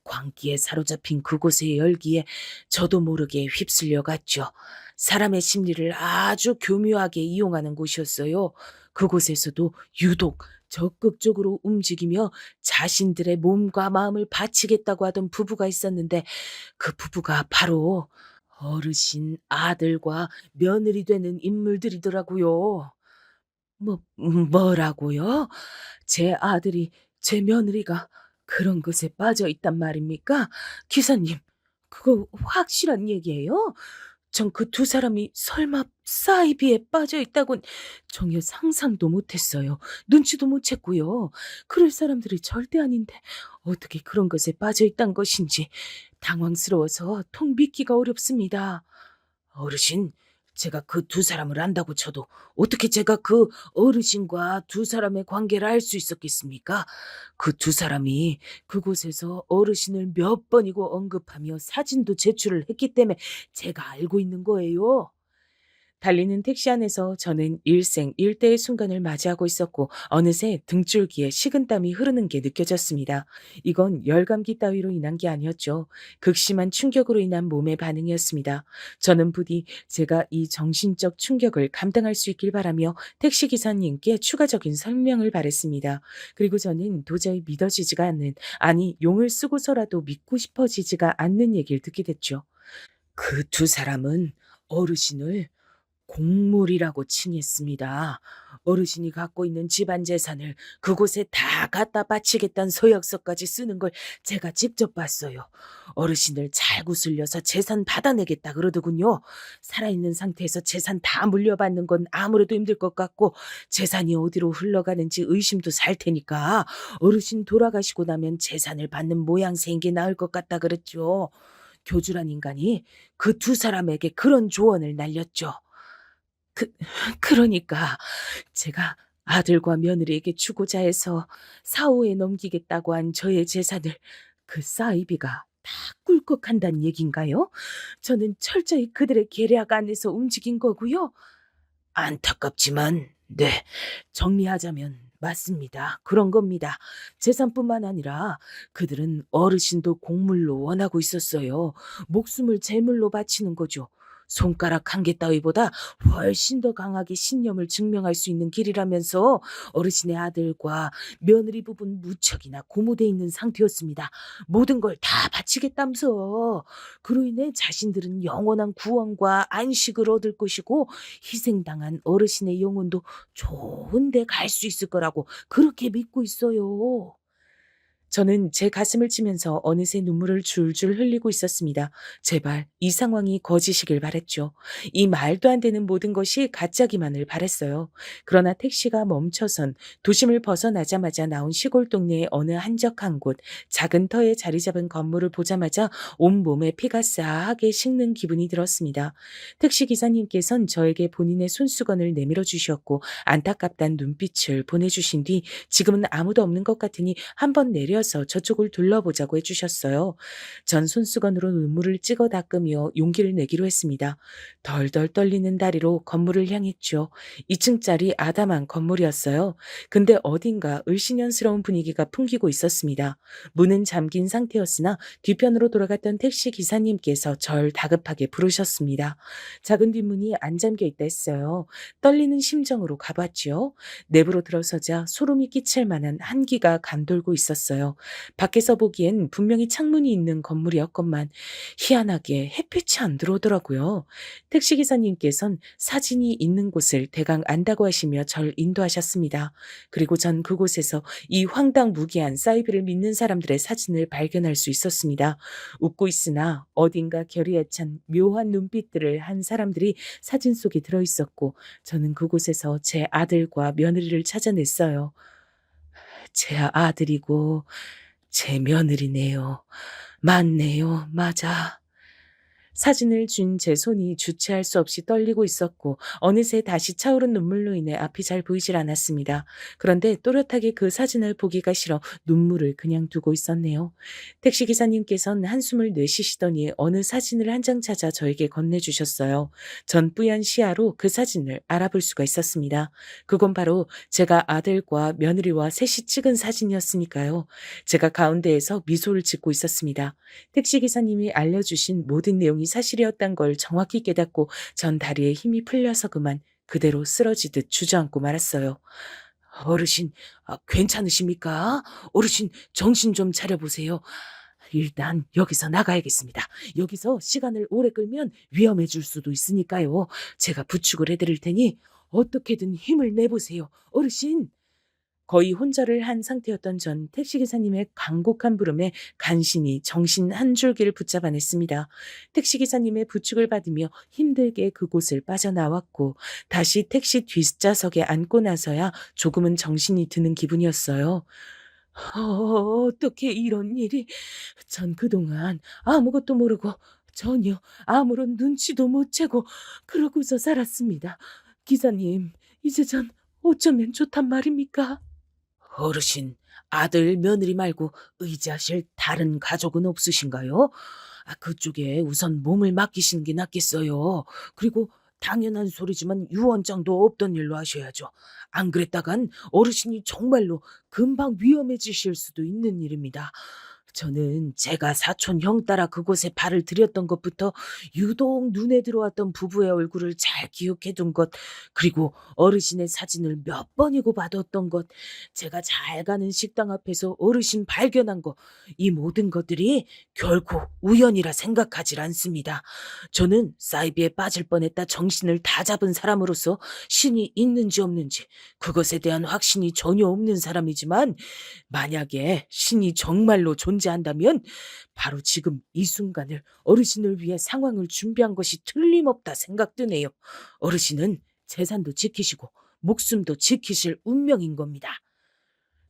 광기에 사로잡힌 그곳의 열기에 저도 모르게 휩쓸려 갔죠. 사람의 심리를 아주 교묘하게 이용하는 곳이었어요. 그곳에서도 유독 적극적으로 움직이며 자신들의 몸과 마음을 바치겠다고 하던 부부가 있었는데 그 부부가 바로 어르신 아들과 며느리 되는 인물들이더라고요. 뭐라고요? 제 아들이, 제 며느리가 그런 것에 빠져 있단 말입니까? 기사님, 그거 확실한 얘기예요? 전 그 두 사람이 설마 사이비에 빠져 있다곤 전혀 상상도 못했어요. 눈치도 못 챘고요. 그럴 사람들이 절대 아닌데 어떻게 그런 것에 빠져 있단 것인지 당황스러워서 통 믿기가 어렵습니다. 어르신, 제가 그 두 사람을 안다고 쳐도 어떻게 제가 그 어르신과 두 사람의 관계를 알 수 있었겠습니까? 그 두 사람이 그곳에서 어르신을 몇 번이고 언급하며 사진도 제출을 했기 때문에 제가 알고 있는 거예요. 달리는 택시 안에서 저는 일생일대의 순간을 맞이하고 있었고 어느새 등줄기에 식은땀이 흐르는 게 느껴졌습니다. 이건 열감기 따위로 인한 게 아니었죠. 극심한 충격으로 인한 몸의 반응이었습니다. 저는 부디 제가 이 정신적 충격을 감당할 수 있길 바라며 택시기사님께 추가적인 설명을 바랬습니다. 그리고 저는 도저히 믿어지지가 않는, 아니 용을 쓰고서라도 믿고 싶어지지가 않는 얘기를 듣게 됐죠. 그 두 사람은 어르신을 공물이라고 칭했습니다. 어르신이 갖고 있는 집안 재산을 그곳에 다 갖다 바치겠다는 서약서까지 쓰는 걸 제가 직접 봤어요. 어르신을 잘 구슬려서 재산 받아내겠다 그러더군요. 살아있는 상태에서 재산 다 물려받는 건 아무래도 힘들 것 같고 재산이 어디로 흘러가는지 의심도 살 테니까 어르신 돌아가시고 나면 재산을 받는 모양새인 게 나을 것 같다 그랬죠. 교주란 인간이 그 두 사람에게 그런 조언을 날렸죠. 그 그러니까 제가 아들과 며느리에게 주고자 해서 사후에 넘기겠다고 한 저의 재산을 그 사이비가 다 꿀꺽한다는 얘긴가요? 저는 철저히 그들의 계략 안에서 움직인 거고요. 안타깝지만 네, 정리하자면 맞습니다. 그런 겁니다. 재산뿐만 아니라 그들은 어르신도 공물로 원하고 있었어요. 목숨을 제물로 바치는 거죠. 손가락 한 개 따위보다 훨씬 더 강하게 신념을 증명할 수 있는 길이라면서 어르신의 아들과 며느리 부분 무척이나 고무돼 있는 상태였습니다. 모든 걸 다 바치겠다면서. 그로 인해 자신들은 영원한 구원과 안식을 얻을 것이고 희생당한 어르신의 영혼도 좋은 데 갈 수 있을 거라고 그렇게 믿고 있어요. 저는 제 가슴을 치면서 어느새 눈물을 줄줄 흘리고 있었습니다. 제발 이 상황이 거짓이길 바랬죠. 이 말도 안 되는 모든 것이 가짜기만을 바랬어요. 그러나 택시가 멈춰선 도심을 벗어나자마자 나온 시골 동네의 어느 한적한 곳, 작은 터에 자리 잡은 건물을 보자마자 온몸에 피가 싸하게 식는 기분이 들었습니다. 택시 기사님께선 저에게 본인의 손수건을 내밀어 주셨고 안타깝다는 눈빛을 보내주신 뒤 지금은 아무도 없는 것 같으니 한번 내려서 저쪽을 둘러보자고 해주셨어요. 전 손수건으로 눈물을 찍어 닦으며 용기를 내기로 했습니다. 덜덜 떨리는 다리로 건물을 향했죠. 2층짜리 아담한 건물이었어요. 근데 어딘가 을씨년스러운 분위기가 풍기고 있었습니다. 문은 잠긴 상태였으나 뒤편으로 돌아갔던 택시 기사님께서 절 다급하게 부르셨습니다. 작은 뒷문이 안 잠겨 있다 했어요. 떨리는 심정으로 가봤지요. 내부로 들어서자 소름이 끼칠 만한 한기가 감돌고 있었어요. 밖에서 보기엔 분명히 창문이 있는 건물이었건만 희한하게 햇빛이 안 들어오더라고요. 택시기사님께선 사진이 있는 곳을 대강 안다고 하시며 절 인도하셨습니다. 그리고 전 그곳에서 이 황당무계한 사이비를 믿는 사람들의 사진을 발견할 수 있었습니다. 웃고 있으나 어딘가 결의에 찬 묘한 눈빛들을 한 사람들이 사진 속에 들어있었고 저는 그곳에서 제 아들과 며느리를 찾아냈어요. 제 아들이고 제 며느리네요. 맞네요. 맞아. 사진을 쥔 제 손이 주체할 수 없이 떨리고 있었고 어느새 다시 차오른 눈물로 인해 앞이 잘 보이질 않았습니다. 그런데 또렷하게 그 사진을 보기가 싫어 눈물을 그냥 두고 있었네요. 택시 기사님께서는 한숨을 내쉬시더니 어느 사진을 한 장 찾아 저에게 건네주셨어요. 전 뿌연 시야로 그 사진을 알아볼 수가 있었습니다. 그건 바로 제가 아들과 며느리와 셋이 찍은 사진이었으니까요. 제가 가운데에서 미소를 짓고 있었습니다. 택시 기사님이 알려주신 모든 내용이 사실이었단 걸 정확히 깨닫고 전 다리에 힘이 풀려서 그만 그대로 쓰러지듯 주저앉고 말았어요. 어르신, 괜찮으십니까? 어르신, 정신 좀 차려보세요. 일단 여기서 나가야겠습니다. 여기서 시간을 오래 끌면 위험해질 수도 있으니까요. 제가 부축을 해드릴 테니 어떻게든 힘을 내보세요. 어르신. 거의 혼절을 한 상태였던 전 택시기사님의 간곡한 부름에 간신히 정신 한 줄기를 붙잡아냈습니다. 택시기사님의 부축을 받으며 힘들게 그곳을 빠져나왔고 다시 택시 뒷좌석에 앉고 나서야 조금은 정신이 드는 기분이었어요. 어떻게 이런 일이? 전 그동안 아무것도 모르고 전혀 아무런 눈치도 못 채고 그러고서 살았습니다. 기사님, 이제 전 어쩌면 좋단 말입니까? 어르신, 아들, 며느리 말고 의지하실 다른 가족은 없으신가요? 그쪽에 우선 몸을 맡기시는 게 낫겠어요. 그리고 당연한 소리지만 유언장도 없던 일로 하셔야죠. 안 그랬다간 어르신이 정말로 금방 위험해지실 수도 있는 일입니다. 저는 제가 사촌 형 따라 그곳에 발을 들였던 것부터 유독 눈에 들어왔던 부부의 얼굴을 잘 기억해 둔 것, 그리고 어르신의 사진을 몇 번이고 받았던 것, 제가 잘 가는 식당 앞에서 어르신 발견한 거, 이 모든 것들이 결코 우연이라 생각하질 않습니다. 저는 사이비에 빠질 뻔했다 정신을 다 잡은 사람으로서 신이 있는지 없는지 그것에 대한 확신이 전혀 없는 사람이지만 만약에 신이 정말로 존재한다면 바로 지금 이 순간을 어르신을 위해 상황을 준비한 것이 틀림없다 생각되네요. 어르신은 재산도 지키시고 목숨도 지키실 운명인 겁니다.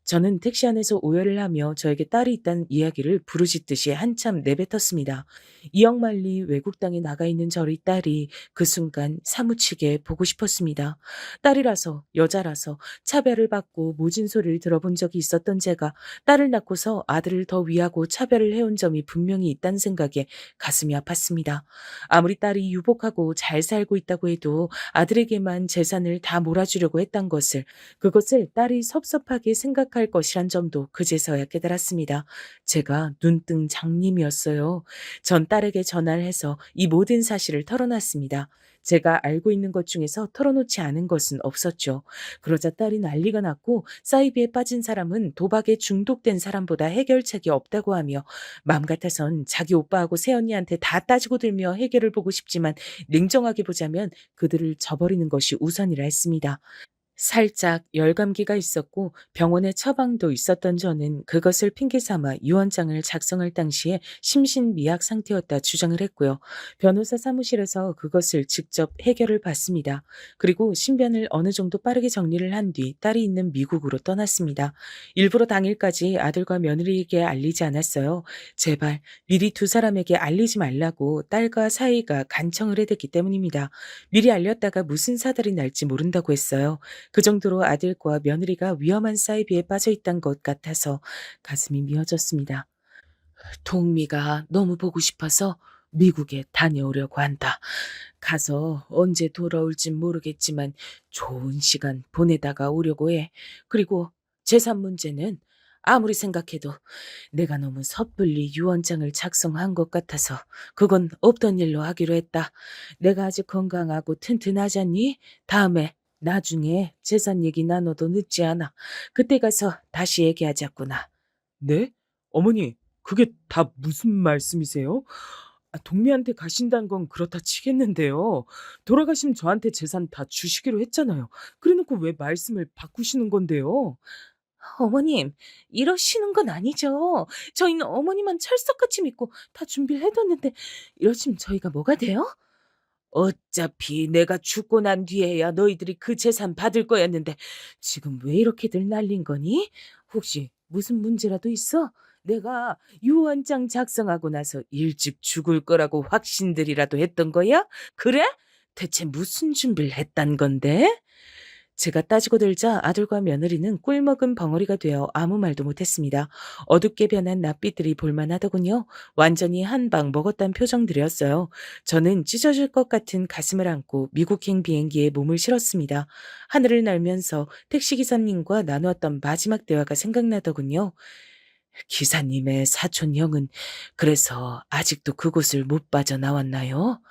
저는 택시 안에서 오열을 하며 저에게 딸이 있다는 이야기를 부르짖듯이 한참 내뱉었습니다. 이억만리 외국 땅에 나가 있는 저희 딸이 그 순간 사무치게 보고 싶었습니다. 딸이라서 여자라서 차별을 받고 모진 소리를 들어본 적이 있었던 제가 딸을 낳고서 아들을 더 위하고 차별을 해온 점이 분명히 있다는 생각에 가슴이 아팠습니다. 아무리 딸이 유복하고 잘 살고 있다고 해도 아들에게만 재산을 다 몰아주려고 했던 것을 그것을 딸이 섭섭하게 생각할 것이란 점도 그제서야 깨달았습니다. 제가 눈뜬 장님이었어요. 전 딸에게 전화를 해서 이 모든 사실을 털어놨습니다. 제가 알고 있는 것 중에서 털어놓지 않은 것은 없었죠. 그러자 딸이 난리가 났고 사이비에 빠진 사람은 도박에 중독된 사람보다 해결책이 없다고 하며 마음 같아선 자기 오빠하고 새언니한테 다 따지고 들며 해결을 보고 싶지만 냉정하게 보자면 그들을 저버리는 것이 우선이라 했습니다. 살짝 열감기가 있었고 병원에 처방도 있었던 저는 그것을 핑계 삼아 유언장을 작성할 당시에 심신미약 상태였다 주장을 했고요. 변호사 사무실에서 그것을 직접 해결을 받습니다. 그리고 신변을 어느 정도 빠르게 정리를 한 뒤 딸이 있는 미국으로 떠났습니다. 일부러 당일까지 아들과 며느리에게 알리지 않았어요. 제발 미리 두 사람에게 알리지 말라고 딸과 사이가 간청을 해댔기 때문입니다. 미리 알렸다가 무슨 사달이 날지 모른다고 했어요. 그 정도로 아들과 며느리가 위험한 사이비에 빠져 있던 것 같아서 가슴이 미어졌습니다. 동미가 너무 보고 싶어서 미국에 다녀오려고 한다. 가서 언제 돌아올진 모르겠지만 좋은 시간 보내다가 오려고 해. 그리고 재산 문제는 아무리 생각해도 내가 너무 섣불리 유언장을 작성한 것 같아서 그건 없던 일로 하기로 했다. 내가 아직 건강하고 튼튼하잖니? 다음에 나중에 재산 얘기 나눠도 늦지 않아. 그때 가서 다시 얘기하자꾸나. 네? 어머니, 그게 다 무슨 말씀이세요? 동미한테 가신다는 건 그렇다 치겠는데요. 돌아가신 저한테 재산 다 주시기로 했잖아요. 그래놓고 왜 말씀을 바꾸시는 건데요? 어머님, 이러시는 건 아니죠. 저희는 어머니만 철석같이 믿고 다 준비를 해뒀는데 이러시면 저희가 뭐가 돼요? 어차피 내가 죽고 난 뒤에야 너희들이 그 재산 받을 거였는데 지금 왜 이렇게들 날린 거니? 혹시 무슨 문제라도 있어? 내가 유언장 작성하고 나서 일찍 죽을 거라고 확신들이라도 했던 거야? 그래? 대체 무슨 준비를 했단 건데? 제가 따지고 들자 아들과 며느리는 꿀먹은 벙어리가 되어 아무 말도 못했습니다. 어둡게 변한 낯빛들이 볼만하더군요. 완전히 한 방 먹었단 표정들이었어요. 저는 찢어질 것 같은 가슴을 안고 미국행 비행기에 몸을 실었습니다. 하늘을 날면서 택시기사님과 나누었던 마지막 대화가 생각나더군요. 기사님의 사촌 형은 그래서 아직도 그곳을 못 빠져나왔나요?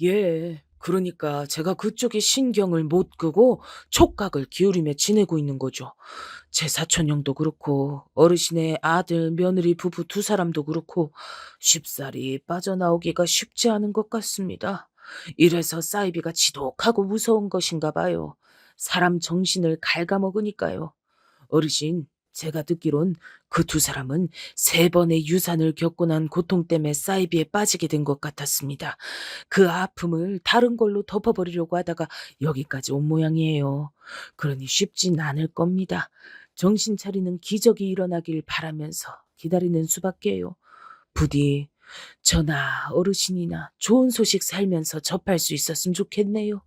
예. 그러니까 제가 그쪽에 신경을 못 끄고 촉각을 기울이며 지내고 있는 거죠. 제 사촌 형도 그렇고 어르신의 아들, 며느리 부부 두 사람도 그렇고 쉽사리 빠져나오기가 쉽지 않은 것 같습니다. 이래서 사이비가 지독하고 무서운 것인가 봐요. 사람 정신을 갉아먹으니까요. 어르신, 제가 듣기론 그 두 사람은 세 번의 유산을 겪고 난 고통 때문에 사이비에 빠지게 된 것 같았습니다. 그 아픔을 다른 걸로 덮어버리려고 하다가 여기까지 온 모양이에요. 그러니 쉽진 않을 겁니다. 정신 차리는 기적이 일어나길 바라면서 기다리는 수밖에요. 부디 저나 어르신이나 좋은 소식 살면서 접할 수 있었으면 좋겠네요.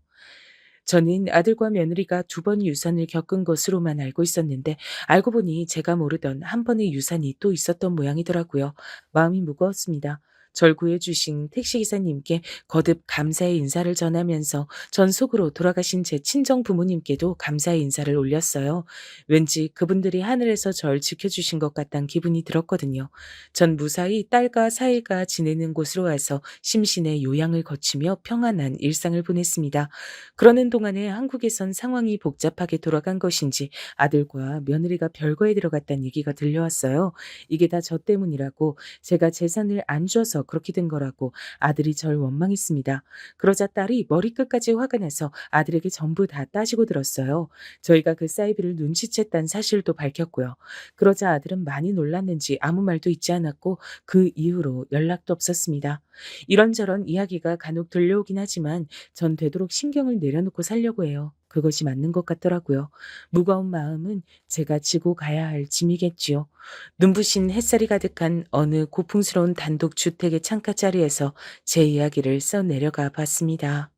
저는 아들과 며느리가 두 번 유산을 겪은 것으로만 알고 있었는데 알고 보니 제가 모르던 한 번의 유산이 또 있었던 모양이더라고요. 마음이 무거웠습니다. 절 구해주신 택시기사님께 거듭 감사의 인사를 전하면서 전 속으로 돌아가신 제 친정 부모님께도 감사의 인사를 올렸어요. 왠지 그분들이 하늘에서 절 지켜주신 것 같다는 기분이 들었거든요. 전 무사히 딸과 사이가 지내는 곳으로 와서 심신의 요양을 거치며 평안한 일상을 보냈습니다. 그러는 동안에 한국에선 상황이 복잡하게 돌아간 것인지 아들과 며느리가 별거에 들어갔다는 얘기가 들려왔어요. 이게 다 저 때문이라고 제가 재산을 안 줘서 그렇게 된 거라고 아들이 절 원망했습니다. 그러자 딸이 머리끝까지 화가 나서 아들에게 전부 다 따지고 들었어요. 저희가 그 사이비를 눈치챘다는 사실도 밝혔고요. 그러자 아들은 많이 놀랐는지 아무 말도 잊지 않았고 그 이후로 연락도 없었습니다. 이런저런 이야기가 간혹 들려오긴 하지만 전 되도록 신경을 내려놓고 살려고 해요. 그것이 맞는 것 같더라고요. 무거운 마음은 제가 지고 가야 할 짐이겠지요. 눈부신 햇살이 가득한 어느 고풍스러운 단독 주택의 창가 자리에서 제 이야기를 써내려가 봤습니다.